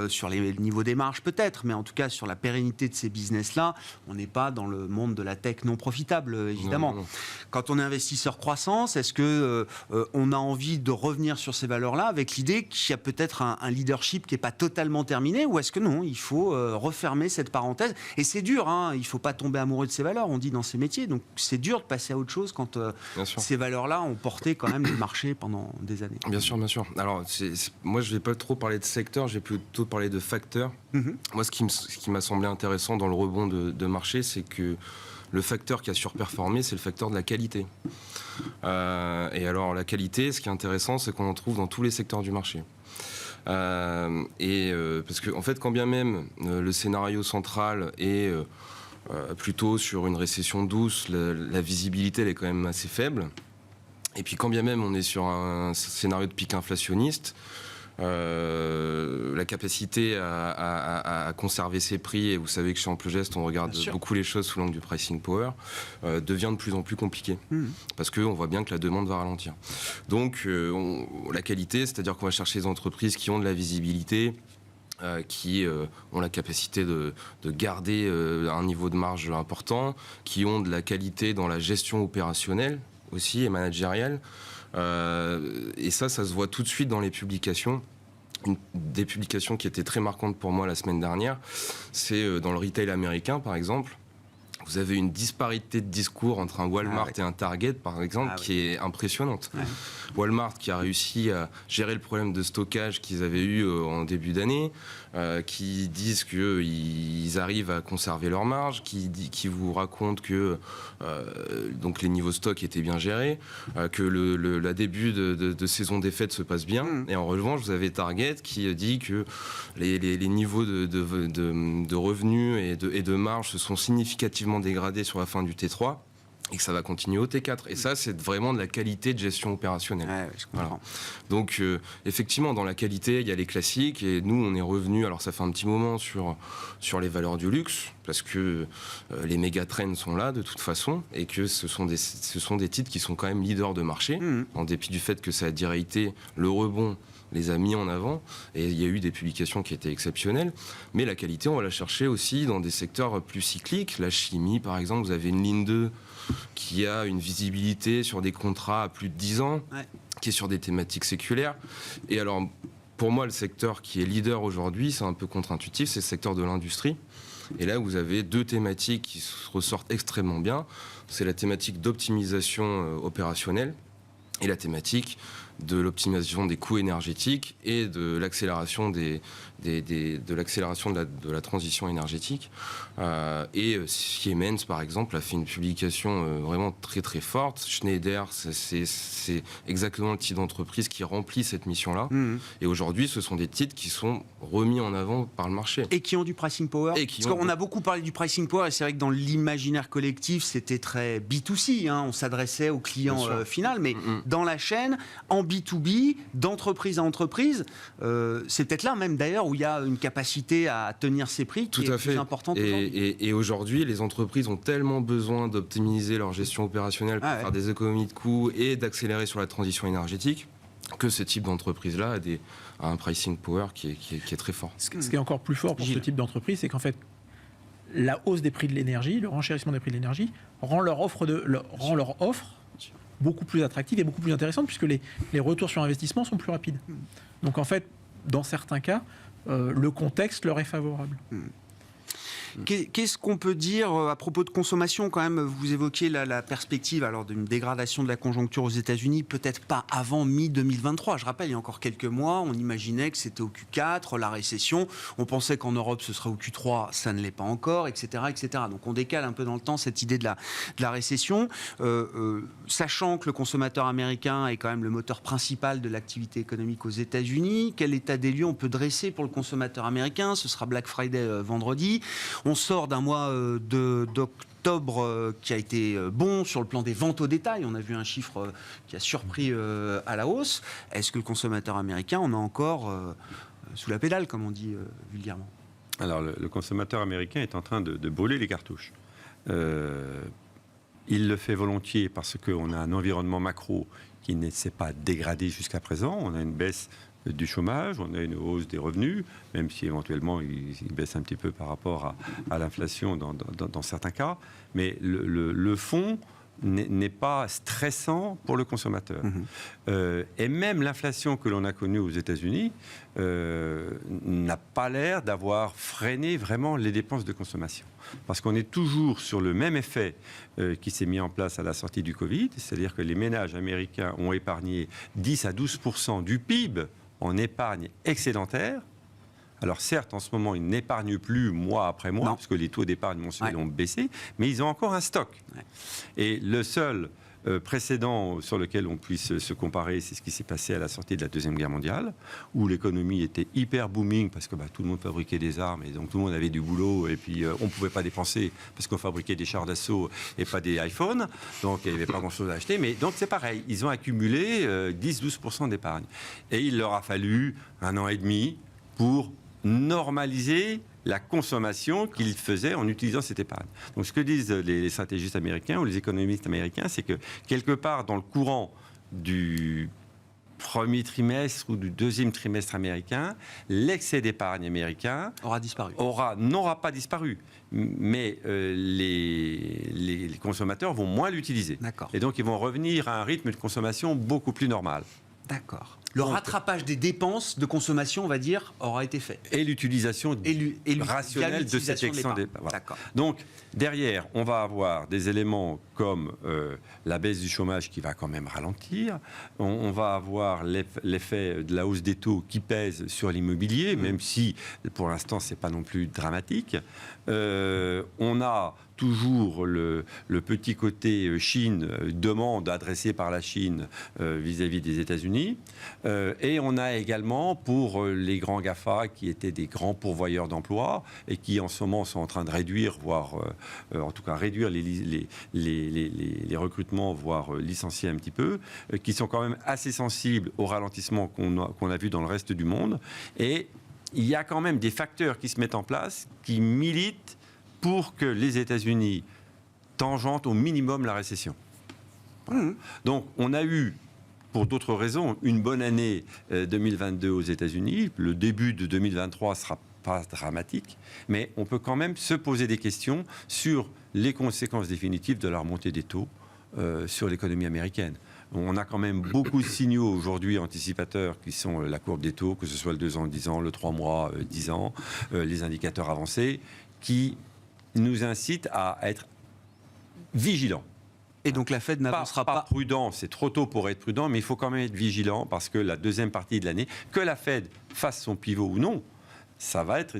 sur les niveaux des marges peut-être, mais en tout cas sur la pérennité de ces business-là, on n'est pas dans le monde de la tech non profitable, évidemment. Non. Quand on est investisseur croissance, est-ce que on a envie de revenir sur ces valeurs-là avec l'idée qu'il y a peut-être un leadership qui n'est pas totalement terminé, ou est-ce que non, il faut refermer cette parenthèse? Et c'est dur, il ne faut pas tomber amoureux de ces valeurs, on dit dans ces métiers, donc c'est dur de passer à autre chose quand ces valeurs-là ont porté quand même les marchés marché pendant des années. Bien sûr, bien sûr. Alors, moi, je ne vais pas trop parler de secteur, je vais plutôt parler de facteurs. Moi, ce qui m'a semblé intéressant dans le rebond de marché, c'est que le facteur qui a surperformé, c'est le facteur de la qualité. Et alors, la qualité, ce qui est intéressant, c'est qu'on en trouve dans tous les secteurs du marché. Parce que, en fait, quand bien même le scénario central est plutôt sur une récession douce, la visibilité, elle est quand même assez faible. Et puis, quand bien même on est sur un scénario de pic inflationniste, la capacité à conserver ses prix, et vous savez que chez Amplegest, on regarde beaucoup les choses sous l'angle du pricing power, devient de plus en plus compliqué. Parce qu'on voit bien que la demande va ralentir. Donc, la qualité, c'est-à-dire qu'on va chercher des entreprises qui ont de la visibilité, qui ont la capacité de garder un niveau de marge important, qui ont de la qualité dans la gestion opérationnelle aussi et managérielle. Et ça se voit tout de suite dans les publications. Une des publications qui était très marquante pour moi la semaine dernière, c'est dans le retail américain, par exemple. Vous avez une disparité de discours entre un Walmart et un Target, par exemple, qui est impressionnante. Walmart qui a réussi à gérer le problème de stockage qu'ils avaient eu en début d'année, qui disent qu'ils arrivent à conserver leur marge, qui vous racontent que donc les niveaux stock étaient bien gérés, que le début de saison des fêtes se passe bien. Et en revanche, vous avez Target qui dit que les niveaux de revenus et de marge se sont significativement dégradés sur la fin du T3 et que ça va continuer au T4. Et ça, c'est vraiment de la qualité de gestion opérationnelle. Je comprends. Voilà. Donc, effectivement, dans la qualité, il y a les classiques. Et nous, on est revenu, alors ça fait un petit moment, sur les valeurs du luxe, parce que les méga trends sont là, de toute façon, et que ce sont des titres qui sont quand même leaders de marché, en dépit du fait que ça a déraillé le rebond les a mis en avant, et il y a eu des publications qui étaient exceptionnelles, mais la qualité, on va la chercher aussi dans des secteurs plus cycliques. La chimie, par exemple, vous avez une ligne 2 qui a une visibilité sur des contrats à plus de 10 ans, qui est sur des thématiques séculaires. Et alors, pour moi, le secteur qui est leader aujourd'hui, c'est un peu contre-intuitif, c'est le secteur de l'industrie. Et là, vous avez deux thématiques qui ressortent extrêmement bien. C'est la thématique d'optimisation opérationnelle et la thématique de l'optimisation des coûts énergétiques et de l'accélération de la transition énergétique. Et Siemens, par exemple, a fait une publication vraiment très très forte. Schneider, c'est exactement le type d'entreprise qui remplit cette mission-là. Et aujourd'hui, ce sont des titres qui sont remis en avant par le marché. Et qui ont du pricing power. Parce qu'on a beaucoup parlé du pricing power, et c'est vrai que dans l'imaginaire collectif, c'était très B2C. On s'adressait au client final, mais dans la chaîne, en B2B, d'entreprise à entreprise, c'est peut-être là même d'ailleurs où il y a une capacité à tenir ses prix qui est plus importante. Et aujourd'hui, les entreprises ont tellement besoin d'optimiser leur gestion opérationnelle pour faire des économies de coûts et d'accélérer sur la transition énergétique que ce type d'entreprise-là a un pricing power qui est très fort. Ce qui est encore plus fort pour ce type d'entreprise, c'est qu'en fait, la hausse des prix de l'énergie, le renchérissement des prix de l'énergie, rend leur offre beaucoup plus attractive et beaucoup plus intéressante, puisque les retours sur investissement sont plus rapides. Donc en fait, dans certains cas, le contexte leur est favorable. Qu'est-ce qu'on peut dire à propos de consommation quand même? Vous évoquiez la perspective alors d'une dégradation de la conjoncture aux États-Unis, peut-être pas avant mi-2023. Je rappelle, il y a encore quelques mois, on imaginait que c'était au Q4, la récession. On pensait qu'en Europe, ce serait au Q3, ça ne l'est pas encore, etc., etc. Donc on décale un peu dans le temps cette idée de la récession, sachant que le consommateur américain est quand même le moteur principal de l'activité économique aux États-Unis. Quel état des lieux on peut dresser pour le consommateur américain? Ce sera Black Friday vendredi. On sort d'un mois d'octobre qui a été bon sur le plan des ventes au détail. On a vu un chiffre qui a surpris à la hausse. Est-ce que le consommateur américain en a encore sous la pédale, comme on dit vulgairement? Alors, le consommateur américain est en train de brûler les cartouches. Il le fait volontiers parce qu'on a un environnement macro qui ne s'est pas dégradé jusqu'à présent. On a une baisse du chômage, on a une hausse des revenus, même si éventuellement il baisse un petit peu par rapport à l'inflation dans certains cas. Mais le fond n'est pas stressant pour le consommateur. Et même l'inflation que l'on a connue aux États-Unis n'a pas l'air d'avoir freiné vraiment les dépenses de consommation. Parce qu'on est toujours sur le même effet qui s'est mis en place à la sortie du Covid, c'est-à-dire que les ménages américains ont épargné 10 à 12% du PIB en épargne excédentaire. Alors certes, en ce moment, ils n'épargnent plus mois après mois, parce que les taux d'épargne mensuels ont baissé, mais ils ont encore un stock. Et le seul précédent sur lequel on puisse se comparer, c'est ce qui s'est passé à la sortie de la Deuxième Guerre mondiale, où l'économie était hyper booming, parce que tout le monde fabriquait des armes, et donc tout le monde avait du boulot, et puis on ne pouvait pas dépenser, parce qu'on fabriquait des chars d'assaut et pas des iPhones, donc il n'y avait pas grand-chose à acheter. Mais donc c'est pareil, ils ont accumulé 10-12% d'épargne. Et il leur a fallu 1 an et demi pour normaliser la consommation qu'ils faisaient en utilisant cette épargne. Donc ce que disent les stratégistes américains ou les économistes américains, c'est que quelque part dans le courant du premier trimestre ou du deuxième trimestre américain, l'excès d'épargne américain n'aura pas disparu, mais les consommateurs vont moins l'utiliser. D'accord. Et donc ils vont revenir à un rythme de consommation beaucoup plus normal. D'accord. Le rattrapage des dépenses de consommation, on va dire, aura été fait. Et l'utilisation rationnelle de cet excès d'épargne. Voilà. Donc, derrière, on va avoir des éléments comme la baisse du chômage qui va quand même ralentir. On va avoir l'effet de la hausse des taux qui pèse sur l'immobilier, même si, pour l'instant, ce n'est pas non plus dramatique. On a toujours le petit côté Chine, demande adressée par la Chine vis-à-vis des États-Unis. Et on a également, pour les grands GAFA, qui étaient des grands pourvoyeurs d'emplois, et qui en ce moment sont en train de réduire, voire en tout cas réduire les recrutements, voire licencier un petit peu, qui sont quand même assez sensibles au ralentissement qu'on a vu dans le reste du monde. Et il y a quand même des facteurs qui se mettent en place, qui militent pour que les États-Unis tangentent au minimum la récession. Voilà. Donc on a eu, pour d'autres raisons, une bonne année 2022 aux États-Unis. Le début de 2023 ne sera pas dramatique, mais on peut quand même se poser des questions sur les conséquences définitives de la remontée des taux sur l'économie américaine. On a quand même beaucoup de signaux aujourd'hui anticipateurs qui sont la courbe des taux, que ce soit le 2 ans, 10 ans, le 3 mois, 10 ans, les indicateurs avancés, qui nous incitent à être vigilants. Et donc la Fed n'avancera pas prudent, c'est trop tôt pour être prudent, mais il faut quand même être vigilant parce que la deuxième partie de l'année, que la Fed fasse son pivot ou non, ça va être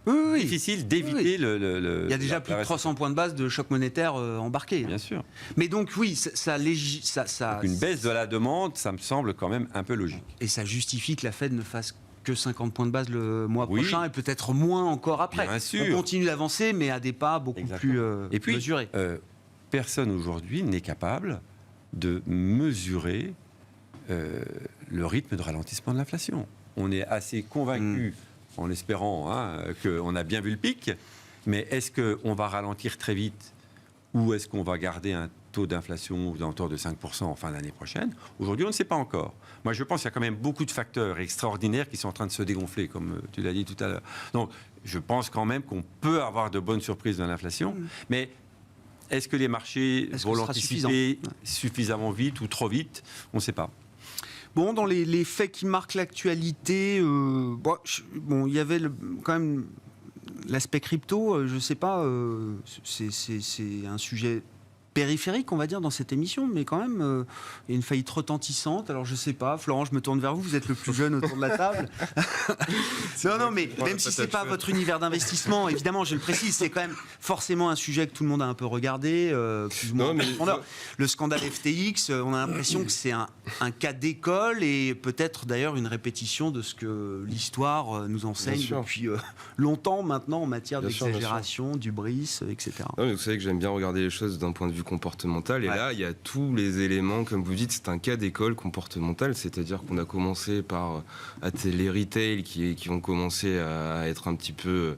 difficile d'éviter le... Il y a déjà plus de 300 points de base de choc monétaire embarqués. Bien sûr. Mais donc oui, donc une baisse de la demande, ça me semble quand même un peu logique. Et ça justifie que la Fed ne fasse que 50 points de base le mois prochain et peut-être moins encore après. Bien sûr. On continue d'avancer, mais à des pas beaucoup plus et puis, mesurés. Personne aujourd'hui n'est capable de mesurer le rythme de ralentissement de l'inflation. On est assez convaincu, en espérant qu'on a bien vu le pic, mais est-ce qu'on va ralentir très vite ou est-ce qu'on va garder un taux d'inflation aux alentours de 5% en fin d'année prochaine? Aujourd'hui, on ne sait pas encore. Moi, je pense qu'il y a quand même beaucoup de facteurs extraordinaires qui sont en train de se dégonfler, comme tu l'as dit tout à l'heure. Donc, je pense quand même qu'on peut avoir de bonnes surprises dans l'inflation, mais est-ce que les marchés vont l'anticiper suffisamment vite ou trop vite? On ne sait pas. Bon, dans les faits qui marquent l'actualité, il y avait quand même l'aspect crypto, je ne sais pas, c'est un sujet périphérique, on va dire, dans cette émission, mais quand même, il y a une faillite retentissante. Alors, je sais pas, Florent, je me tourne vers vous, vous êtes le plus jeune autour de la table. non, mais même si c'est pas votre univers d'investissement, évidemment, je le précise, c'est quand même forcément un sujet que tout le monde a un peu regardé, plus ou moins. Le scandale FTX, on a l'impression que c'est un cas d'école et peut-être d'ailleurs une répétition de ce que l'histoire nous enseigne depuis longtemps maintenant en matière d'exagération, d'hubris, etc. Non, mais vous savez que j'aime bien regarder les choses d'un point de vue comportemental, et là il y a tous les éléments, comme vous dites, c'est un cas d'école comportementale, c'est-à-dire qu'on a commencé par les retail qui ont commencé à être un petit peu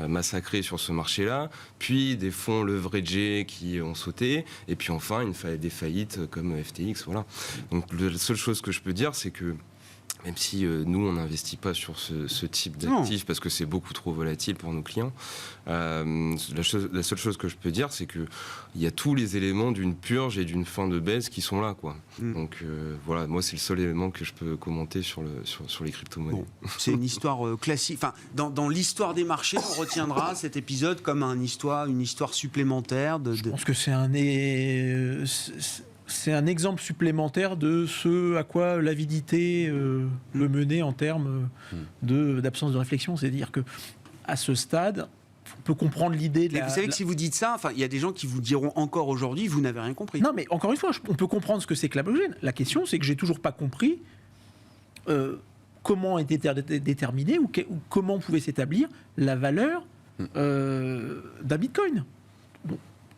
massacrés sur ce marché-là, puis des fonds leveragés qui ont sauté, et puis enfin des faillites comme FTX, voilà. Donc la seule chose que je peux dire, c'est que Même si nous, on n'investit pas sur ce type d'actifs parce que c'est beaucoup trop volatile pour nos clients. La seule chose que je peux dire, c'est qu'il y a tous les éléments d'une purge et d'une fin de baisse qui sont là, quoi. Donc voilà, moi, c'est le seul élément que je peux commenter sur les crypto-monnaies. Bon, c'est une histoire classique. Enfin, dans l'histoire des marchés, on retiendra cet épisode comme une histoire supplémentaire de... Je pense que c'est un exemple supplémentaire de ce à quoi l'avidité peut mener en termes d'absence de réflexion. C'est-à-dire que à ce stade, on peut comprendre l'idée de Vous savez que si vous dites ça, il y a des gens qui vous diront encore aujourd'hui, vous n'avez rien compris. Non, mais encore une fois, on peut comprendre ce que c'est que la blockchain. La question, c'est que j'ai toujours pas compris comment était déterminée ou comment pouvait s'établir la valeur d'un bitcoin.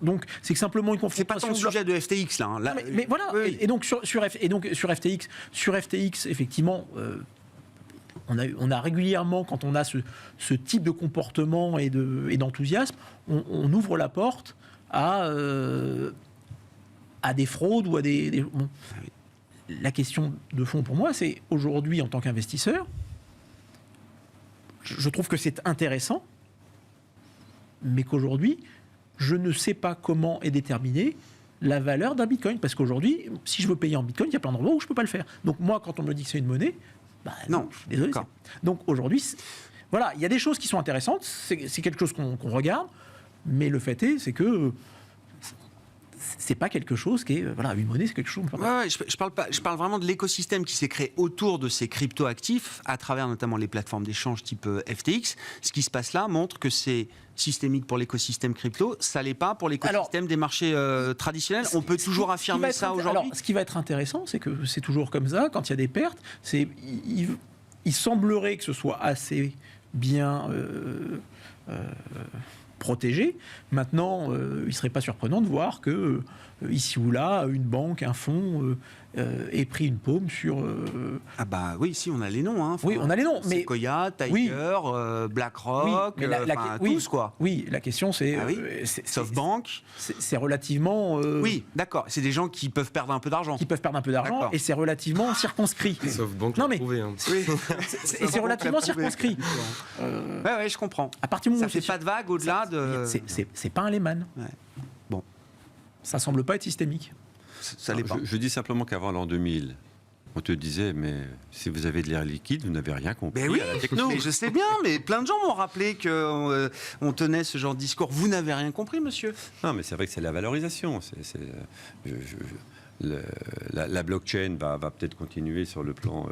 Donc, c'est que simplement une confrontation. C'est pas ton sujet de FTX, là. Non, mais voilà. Oui. Et donc sur FTX, effectivement, on a régulièrement, quand on a ce type de comportement et d'enthousiasme, on ouvre la porte à des fraudes ou à des bon. La question de fond pour moi, c'est aujourd'hui, en tant qu'investisseur, je trouve que c'est intéressant, mais qu'aujourd'hui, je ne sais pas comment est déterminée la valeur d'un bitcoin. Parce qu'aujourd'hui, si je veux payer en bitcoin, il y a plein d'endroits où je ne peux pas le faire. Donc moi, quand on me dit que c'est une monnaie, non, je suis désolé. Donc aujourd'hui, voilà, il y a des choses qui sont intéressantes, c'est quelque chose qu'on regarde, mais le fait est, c'est que c'est pas quelque chose qui est... Voilà, une monnaie, c'est quelque chose... Je parle vraiment de l'écosystème qui s'est créé autour de ces crypto-actifs, à travers notamment les plateformes d'échange type FTX. Ce qui se passe là montre que c'est systémique pour l'écosystème crypto, ça l'est pas pour l'écosystème des marchés traditionnels. On peut toujours affirmer ça aujourd'hui. Alors, ce qui va être intéressant, c'est que c'est toujours comme ça, quand il y a des pertes, il semblerait que ce soit assez bien... protégé. Maintenant, il ne serait pas surprenant de voir que ici ou là, une banque, un fonds ait pris une paume sur... Ah bah oui, si, on a les noms. Hein. Oui, on a les noms. Mais Sequoia, Tiger, BlackRock, tous quoi. Oui, la question c'est... SoftBank. C'est relativement... Oui, d'accord. C'est des gens qui peuvent perdre un peu d'argent. Et c'est relativement circonscrit. SoftBank l'a prouvé. Hein. Et c'est relativement circonscrit. Ouais, je comprends. À partir du moment ça fait pas de vague au-delà de... C'est pas un Lehman. Ouais. Bon. Ça semble pas être systémique. Ça l'est pas. Je dis simplement qu'avant l'an 2000, on te disait, mais si vous avez de l'air liquide, vous n'avez rien compris. Mais oui, mais je sais bien, mais plein de gens m'ont rappelé qu'on tenait ce genre de discours. Vous n'avez rien compris, monsieur. Non, mais c'est vrai que c'est la valorisation. La blockchain va peut-être continuer sur le plan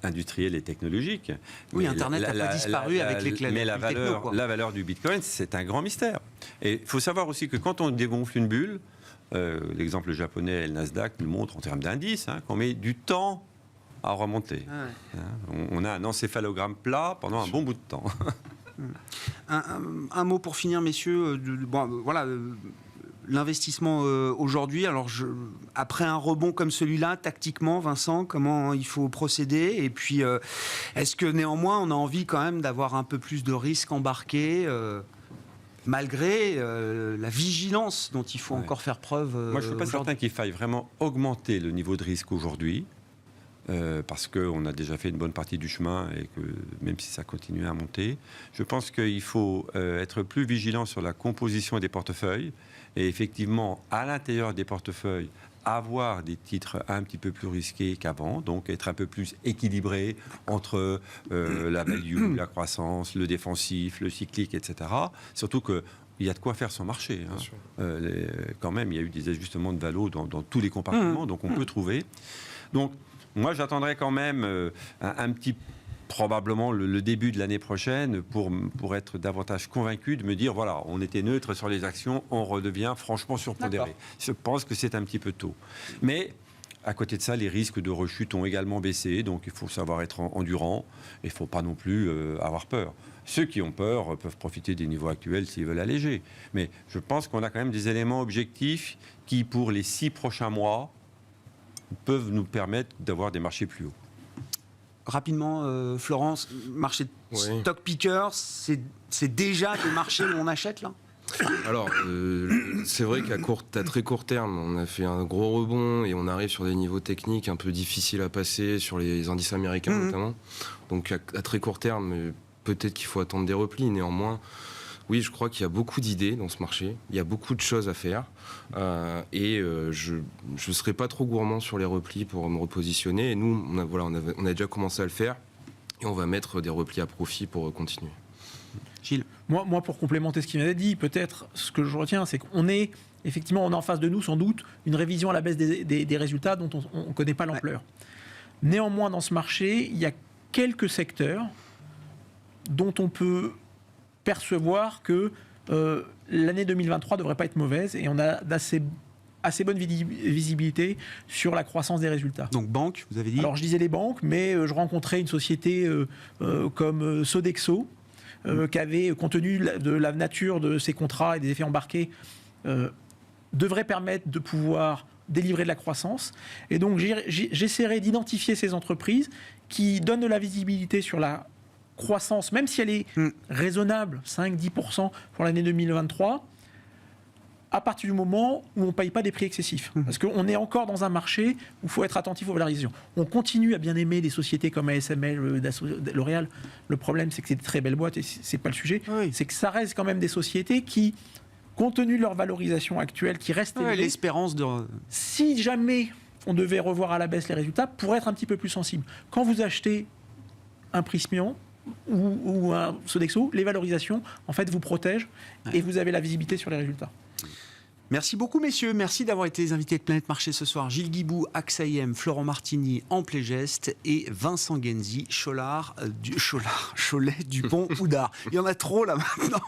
industriel et technologique. Oui, mais Internet n'a pas disparu avec l'éclat. Mais la valeur du Bitcoin, c'est un grand mystère. Et il faut savoir aussi que quand on dégonfle une bulle, l'exemple japonais, le Nasdaq, nous montre en termes d'indices qu'on met du temps à remonter. On a un encéphalogramme plat pendant un bon bout de temps. Un mot pour finir, messieurs. L'investissement aujourd'hui, alors après un rebond comme celui-là, tactiquement, Vincent, comment il faut procéder? Et puis, est-ce que néanmoins, on a envie quand même d'avoir un peu plus de risques embarqués malgré la vigilance dont il faut encore faire preuve? Moi, je ne suis pas certain qu'il faille vraiment augmenter le niveau de risque aujourd'hui, parce qu'on a déjà fait une bonne partie du chemin et que même si ça continue à monter, je pense qu'il faut être plus vigilant sur la composition des portefeuilles et effectivement, à l'intérieur des portefeuilles, avoir des titres un petit peu plus risqués qu'avant, donc être un peu plus équilibré entre la value, la croissance, le défensif, le cyclique, etc. Surtout qu'il y a de quoi faire son marché. Quand même, il y a eu des ajustements de valo dans tous les compartiments, donc on peut trouver. Donc, moi, j'attendrai quand même un petit probablement le début de l'année prochaine pour être davantage convaincu de me dire, voilà, on était neutre sur les actions, on redevient franchement surpondéré. Je pense que c'est un petit peu tôt. Mais à côté de ça, les risques de rechute ont également baissé, donc il faut savoir être endurant et il ne faut pas non plus avoir peur. Ceux qui ont peur peuvent profiter des niveaux actuels s'ils veulent alléger. Mais je pense qu'on a quand même des éléments objectifs qui, pour les 6 prochains mois, peuvent nous permettre d'avoir des marchés plus hauts. Rapidement, Florence, marché de stock pickers, c'est déjà des marchés où on achète là? Alors, c'est vrai qu'à très court terme, on a fait un gros rebond et on arrive sur des niveaux techniques un peu difficiles à passer sur les indices américains notamment. Donc à très court terme, peut-être qu'il faut attendre des replis. Néanmoins, oui, je crois qu'il y a beaucoup d'idées dans ce marché. Il y a beaucoup de choses à faire. Je ne serai pas trop gourmand sur les replis pour me repositionner. Et nous, on a déjà commencé à le faire. Et on va mettre des replis à profit pour continuer. Gilles. Moi, pour complémenter ce qu'il m'avait dit, peut-être ce que je retiens, c'est qu'on est effectivement, on a en face de nous sans doute une révision à la baisse des résultats dont on ne connaît pas l'ampleur. Ouais. Néanmoins, dans ce marché, il y a quelques secteurs dont on peut percevoir que l'année 2023 ne devrait pas être mauvaise et on a assez bonne visibilité sur la croissance des résultats. Donc banque, vous avez dit. Alors je disais les banques, mais je rencontrais une société comme Sodexo, qui avait, compte tenu de la nature de ses contrats et des effets embarqués, devrait permettre de pouvoir délivrer de la croissance. Et donc j'essaierai d'identifier ces entreprises qui donnent de la visibilité sur la croissance, même si elle est raisonnable, 5-10% pour l'année 2023, à partir du moment où on ne paye pas des prix excessifs. Parce qu'on est encore dans un marché où il faut être attentif aux valorisations. On continue à bien aimer des sociétés comme ASML, L'Oréal. Le problème, c'est que c'est des très belles boîtes et ce n'est pas le sujet. Oui. C'est que ça reste quand même des sociétés qui, compte tenu de leur valorisation actuelle, qui restent élevées, l'espérance de... Si jamais on devait revoir à la baisse les résultats, pourraient être un petit peu plus sensibles. Quand vous achetez un Prysmian ou un Sodexo, les valorisations, en fait, vous protègent et vous avez la visibilité sur les résultats. Merci beaucoup, messieurs. Merci d'avoir été les invités de Planète Marché ce soir. Gilles Guibou, AXA IM, Florent Martini, Amplégest et Vincent Genzi, Cholet, Dupont, Oudart. Il y en a trop là maintenant.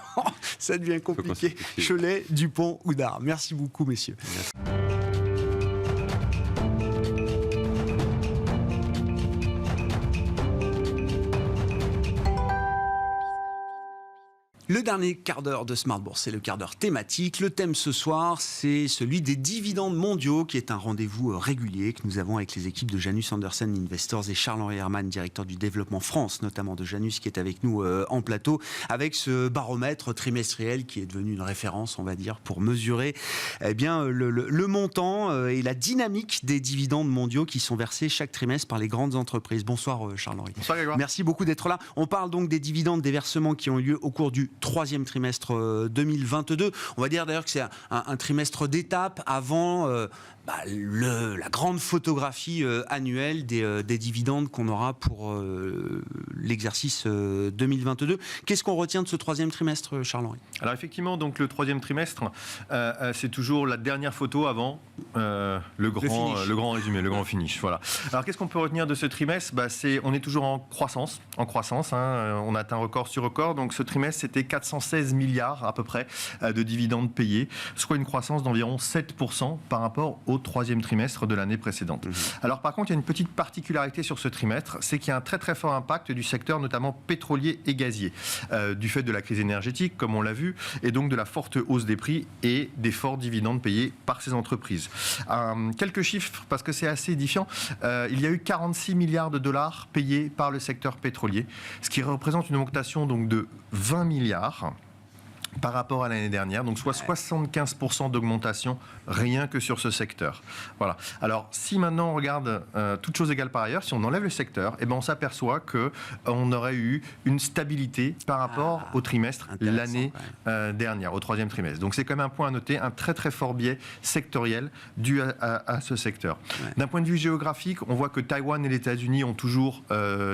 Ça devient compliqué. Cholet, Dupont, Oudart. Merci beaucoup, messieurs. Merci. Le dernier quart d'heure de Smart Bourse, c'est le quart d'heure thématique. Le thème ce soir, c'est celui des dividendes mondiaux, qui est un rendez-vous régulier que nous avons avec les équipes de Janus Henderson Investors et Charles-Henri Herman, directeur du développement France, notamment de Janus, qui est avec nous en plateau, avec ce baromètre trimestriel qui est devenu une référence, on va dire, pour mesurer le montant et la dynamique des dividendes mondiaux qui sont versés chaque trimestre par les grandes entreprises. Bonsoir Charles-Henri. Bonsoir Grégoire. Merci beaucoup d'être là. On parle donc des dividendes, des versements qui ont eu lieu au cours du troisième trimestre 2022. On va dire d'ailleurs que c'est un trimestre d'étape avant la grande photographie annuelle des dividendes qu'on aura pour l'exercice 2022. Qu'est-ce qu'on retient de ce troisième trimestre, Charles-Henri ? Alors effectivement, donc le troisième trimestre, c'est toujours la dernière photo avant le grand résumé, le grand finish. Voilà. Alors qu'est-ce qu'on peut retenir de ce trimestre ? On est toujours en croissance. On a atteint record sur record. Donc ce trimestre, c'était 416 milliards à peu près de dividendes payés, soit une croissance d'environ 7% par rapport au troisième trimestre de l'année précédente. Alors par contre, il y a une petite particularité sur ce trimestre, c'est qu'il y a un très très fort impact du secteur notamment pétrolier et gazier, du fait de la crise énergétique, comme on l'a vu, et donc de la forte hausse des prix et des forts dividendes payés par ces entreprises. Quelques chiffres, parce que c'est assez édifiant. Il y a eu 46 milliards de dollars payés par le secteur pétrolier, ce qui représente une augmentation donc de 20 milliards par rapport à l'année dernière, donc soit 75% d'augmentation rien que sur ce secteur. Voilà. Alors, si maintenant on regarde toutes choses égales par ailleurs, si on enlève le secteur, on s'aperçoit qu'on aurait eu une stabilité par rapport au trimestre l'année dernière, au troisième trimestre. Donc c'est quand même un point à noter, un très très fort biais sectoriel dû à ce secteur. Ouais. D'un point de vue géographique, on voit que Taïwan et les États-Unis ont toujours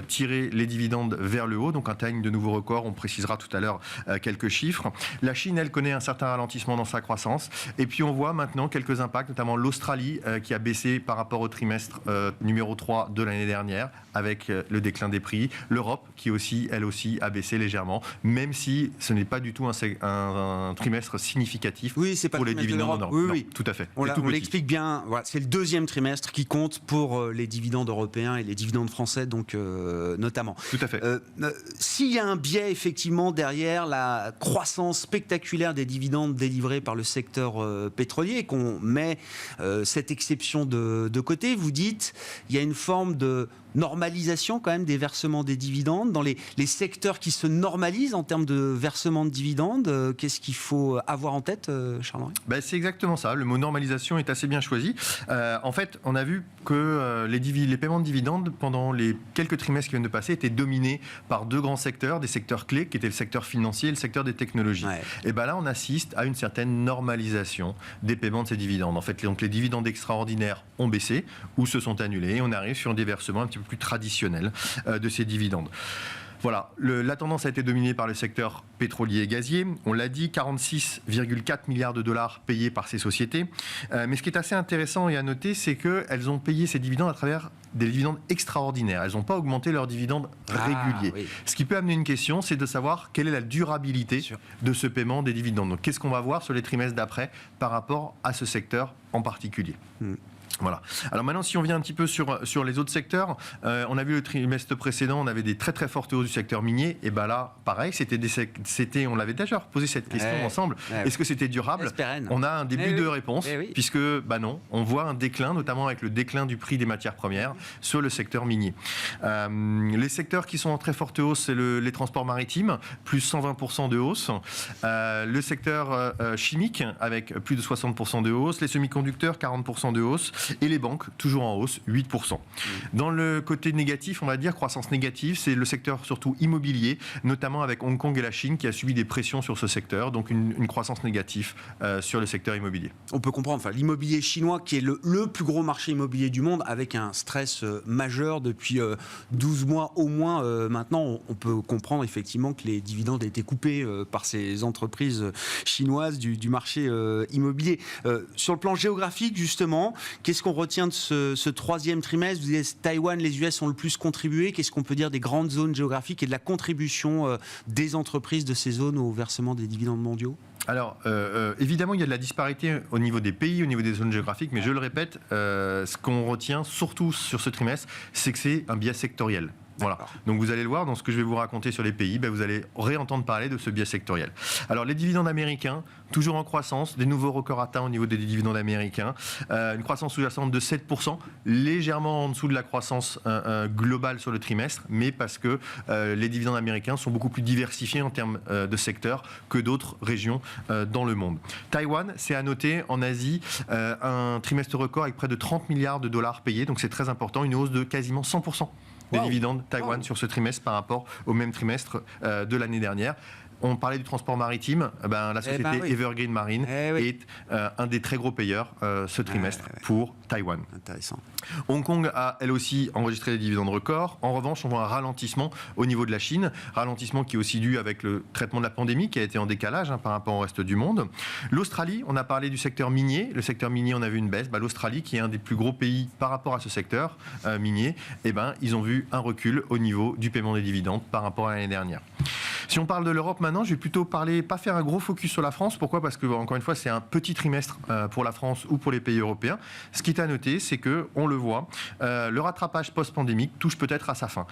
tiré les dividendes vers le haut, donc atteignent de nouveaux records. On précisera tout à l'heure quelques chiffres. La Chine, elle, connaît un certain ralentissement dans sa croissance. Et puis on voit maintenant quelques impacts, notamment l'Australie qui a baissé par rapport au trimestre numéro 3 de l'année dernière avec le déclin des prix. L'Europe qui aussi, elle aussi, a baissé légèrement, même si ce n'est pas du tout un trimestre significatif pour les dividendes en Europe. Oui. Non, tout à fait. On l'explique bien. Voilà, c'est le deuxième trimestre qui compte pour les dividendes européens et les dividendes français, donc notamment. Tout à fait. S'il y a un biais effectivement derrière la croissance spectaculaire des dividendes délivrés par le secteur pétrolier, et qu'on met cette exception de côté, vous dites il y a une forme de normalisation quand même des versements des dividendes dans les secteurs qui se normalisent en termes de versement de dividendes. Qu'est-ce qu'il faut avoir en tête, Charles-Henri ? C'est exactement ça. Le mot normalisation est assez bien choisi. En fait, on a vu que les paiements de dividendes pendant les quelques trimestres qui viennent de passer étaient dominés par deux grands secteurs, des secteurs clés qui étaient le secteur financier et le secteur des technologies. Ouais. Et là, on assiste à une certaine normalisation des paiements de ces dividendes. En fait, donc, les dividendes extraordinaires ont baissé ou se sont annulés et on arrive sur des versements un petit peu plus traditionnels de ces dividendes. Voilà, la tendance a été dominée par le secteur pétrolier et gazier. On l'a dit, 46,4 milliards de dollars payés par ces sociétés. Mais ce qui est assez intéressant et à noter, c'est qu'elles ont payé ces dividendes à travers des dividendes extraordinaires. Elles n'ont pas augmenté leurs dividendes réguliers. Oui. Ce qui peut amener une question, c'est de savoir quelle est la durabilité de ce paiement des dividendes. Donc, qu'est-ce qu'on va voir sur les trimestres d'après par rapport à ce secteur en particulier ? Voilà. Alors maintenant, si on vient un petit peu sur les autres secteurs, on a vu le trimestre précédent, on avait des très très fortes hausses du secteur minier. Et là, pareil, on l'avait déjà posé cette question ensemble. Est-ce que c'était durable ? On a un début de réponse, puisque non, on voit un déclin, notamment avec le déclin du prix des matières premières sur le secteur minier. Les secteurs qui sont en très forte hausse, c'est les transports maritimes, plus 120% de hausse. Le secteur chimique, avec plus de 60% de hausse. Les semi-conducteurs, 40% de hausse. Et les banques, toujours en hausse, 8%. Dans le côté négatif, on va dire, croissance négative, c'est le secteur surtout immobilier, notamment avec Hong Kong et la Chine qui a subi des pressions sur ce secteur, donc une croissance négative sur le secteur immobilier. On peut comprendre, l'immobilier chinois qui est le plus gros marché immobilier du monde, avec un stress majeur depuis 12 mois au moins maintenant, on peut comprendre effectivement que les dividendes ont été coupés par ces entreprises chinoises du marché immobilier. Sur le plan géographique, justement, qu'est-ce qu'on retient de ce troisième trimestre ? Vous dites Taïwan, les US ont le plus contribué. Qu'est-ce qu'on peut dire des grandes zones géographiques et de la contribution des entreprises de ces zones au versement des dividendes mondiaux ? Alors, évidemment, il y a de la disparité au niveau des pays, au niveau des zones géographiques, mais je le répète, ce qu'on retient surtout sur ce trimestre, c'est que c'est un biais sectoriel. Voilà. Donc vous allez le voir dans ce que je vais vous raconter sur les pays, vous allez réentendre parler de ce biais sectoriel. Alors les dividendes américains, toujours en croissance, des nouveaux records atteints au niveau des dividendes américains, une croissance sous-jacente de 7%, légèrement en dessous de la croissance globale sur le trimestre, mais parce que les dividendes américains sont beaucoup plus diversifiés en termes de secteurs que d'autres régions dans le monde. Taïwan, c'est à noter en Asie, un trimestre record avec près de 30 milliards de dollars payés, donc c'est très important, une hausse de quasiment 100%. Des dividendes Taïwan sur ce trimestre par rapport au même trimestre de l'année dernière. On parlait du transport maritime, la société Evergreen Marine est un des très gros payeurs ce trimestre pour Taïwan. Intéressant. Hong Kong a elle aussi enregistré des dividendes records. En revanche, on voit un ralentissement au niveau de la Chine, ralentissement qui est aussi dû avec le traitement de la pandémie qui a été en décalage par rapport au reste du monde. L'Australie, on a parlé du secteur minier. Le secteur minier, on a vu une baisse. L'Australie, qui est un des plus gros pays par rapport à ce secteur minier, ils ont vu un recul au niveau du paiement des dividendes par rapport à l'année dernière. Si on parle de l'Europe maintenant, je vais plutôt pas faire un gros focus sur la France. Pourquoi ? Parce que, encore une fois, c'est un petit trimestre pour la France ou pour les pays européens. Ce qui est à noter, c'est que, on le voit, le rattrapage post-pandémique touche peut-être à sa fin.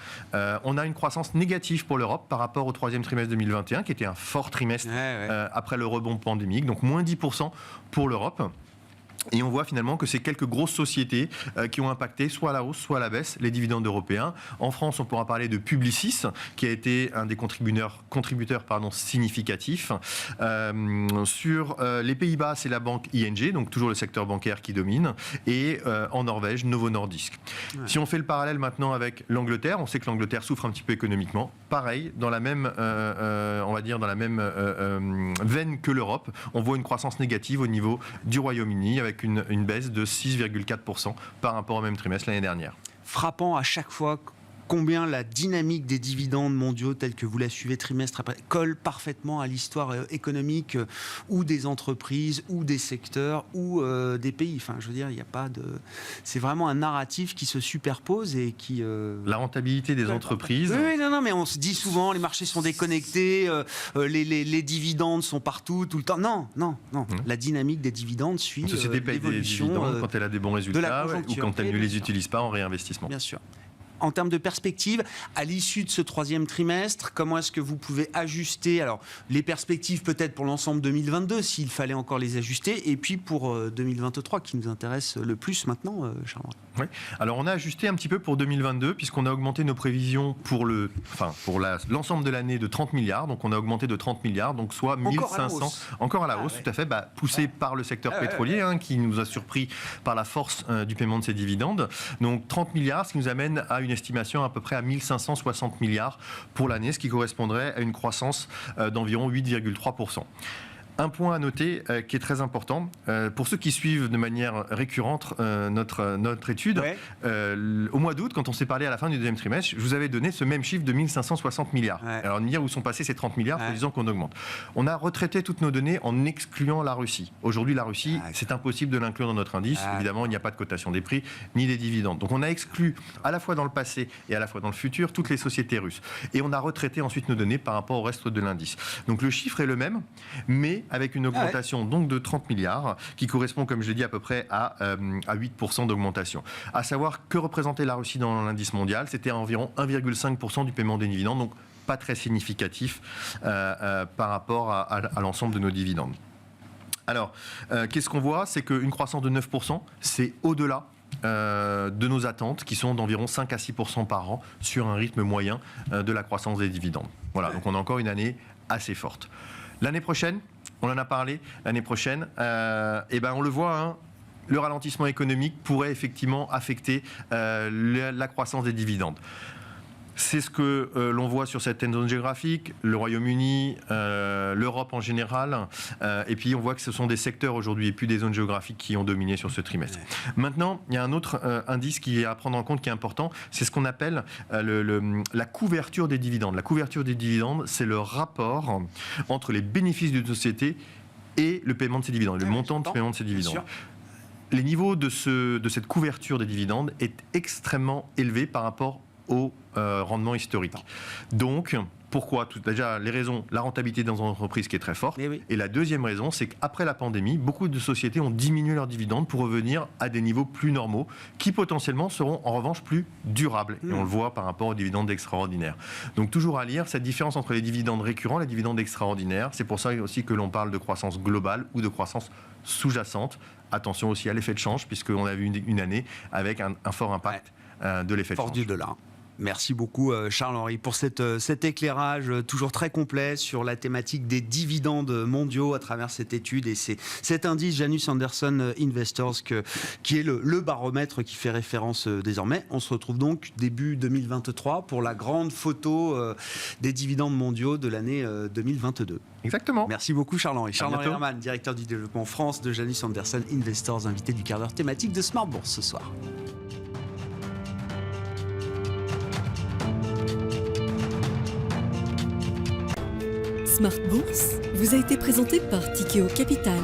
On a une croissance négative pour l'Europe par rapport au troisième trimestre 2021, qui était un fort trimestre après le rebond pandémique, donc moins 10% pour l'Europe. Et on voit finalement que c'est quelques grosses sociétés qui ont impacté soit à la hausse, soit à la baisse les dividendes européens. En France, on pourra parler de Publicis, qui a été un des contributeurs significatifs. Sur les Pays-Bas, c'est la banque ING, donc toujours le secteur bancaire qui domine. Et en Norvège, Novo Nordisk. Ouais. Si on fait le parallèle maintenant avec l'Angleterre, on sait que l'Angleterre souffre un petit peu économiquement. Pareil, dans la même, veine que l'Europe, on voit une croissance négative au niveau du Royaume-Uni, avec une baisse de 6,4% par rapport au même trimestre l'année dernière. Frappant à chaque fois combien la dynamique des dividendes mondiaux, telle que vous la suivez trimestre après, colle parfaitement à l'histoire économique ou des entreprises, ou des secteurs, ou des pays. Enfin, je veux dire, il n'y a pas de... C'est vraiment un narratif qui se superpose et qui... La rentabilité des entreprises... Oui, non, mais on se dit souvent, les marchés sont déconnectés, les dividendes sont partout, tout le temps. Non. La dynamique des dividendes suit l'évolution... Une société paye des dividendes quand elle a des bons résultats ou quand elle ne les utilise pas en réinvestissement. Bien sûr. En termes de perspective, à l'issue de ce troisième trimestre, comment est-ce que vous pouvez ajuster alors les perspectives peut-être pour l'ensemble 2022, s'il fallait encore les ajuster, et puis pour 2023 qui nous intéresse le plus maintenant, Charles? Oui. Alors on a ajusté un petit peu pour 2022 puisqu'on a augmenté nos prévisions pour l'ensemble de l'année de 30 milliards. Donc on a augmenté de 30 milliards, donc soit 1500. Encore à la hausse, tout à fait, poussé par le secteur pétrolier qui nous a surpris par la force du paiement de ses dividendes. Donc 30 milliards, ce qui nous amène à une estimation à peu près à 1560 milliards pour l'année, ce qui correspondrait à une croissance d'environ 8,3%. Un point à noter qui est très important, pour ceux qui suivent de manière récurrente notre étude, au mois d'août, quand on s'est parlé à la fin du deuxième trimestre, je vous avais donné ce même chiffre de 1560 milliards. Alors, de me dire où sont passés ces 30 milliards, en disant qu'on augmente. On a retraité toutes nos données en excluant la Russie. Aujourd'hui, la Russie, c'est impossible de l'inclure dans notre indice. Évidemment, il n'y a pas de cotation des prix, ni des dividendes. Donc, on a exclu, à la fois dans le passé et à la fois dans le futur, toutes les sociétés russes. Et on a retraité ensuite nos données par rapport au reste de l'indice. Donc, le chiffre est le même, mais avec une augmentation donc de 30 milliards qui correspond, comme je l'ai dit, à peu près à 8% d'augmentation. À savoir que représentait la Russie dans l'indice mondial, c'était environ 1,5% du paiement des dividendes, donc pas très significatif par rapport à l'ensemble de nos dividendes. Alors, qu'est-ce qu'on voit? C'est qu'une croissance de 9%, c'est au-delà de nos attentes qui sont d'environ 5 à 6% par an sur un rythme moyen de la croissance des dividendes. Voilà, donc on a encore une année assez forte. L'année prochaine, on en a parlé, l'année prochaine, on le voit, le ralentissement économique pourrait effectivement affecter la croissance des dividendes. C'est ce que l'on voit sur certaines zones géographiques, le Royaume-Uni, l'Europe en général, et puis on voit que ce sont des secteurs aujourd'hui et plus des zones géographiques qui ont dominé sur ce trimestre. Maintenant, il y a un autre indice qui est à prendre en compte qui est important, c'est ce qu'on appelle la couverture des dividendes. La couverture des dividendes, c'est le rapport entre les bénéfices d'une société et le paiement de ses dividendes, le montant de paiement de ses dividendes. Les niveaux de cette couverture des dividendes est extrêmement élevé par rapport au rendement historique. Donc, pourquoi? Déjà, les raisons, la rentabilité dans une entreprise qui est très forte. Et la deuxième raison, c'est qu'après la pandémie, beaucoup de sociétés ont diminué leurs dividendes pour revenir à des niveaux plus normaux, qui potentiellement seront en revanche plus durables. Et on le voit par rapport aux dividendes extraordinaires. Donc, toujours à lire, cette différence entre les dividendes récurrents et les dividendes extraordinaires. C'est pour ça aussi que l'on parle de croissance globale ou de croissance sous-jacente. Attention aussi à l'effet de change, puisqu'on a vu une année avec un fort impact de l'effet de change. Fort du dollar. Merci beaucoup Charles-Henri pour cet éclairage toujours très complet sur la thématique des dividendes mondiaux à travers cette étude et cet indice Janus Henderson Investors qui est le baromètre qui fait référence désormais. On se retrouve donc début 2023 pour la grande photo des dividendes mondiaux de l'année 2022. Exactement. Merci beaucoup Charles-Henri. Charles-Henri Herman, directeur du développement France de Janus Henderson Investors, invité du quart d'heure thématique de Smart Bourse ce soir. Smart Bourse vous a été présenté par Tikeo Capital.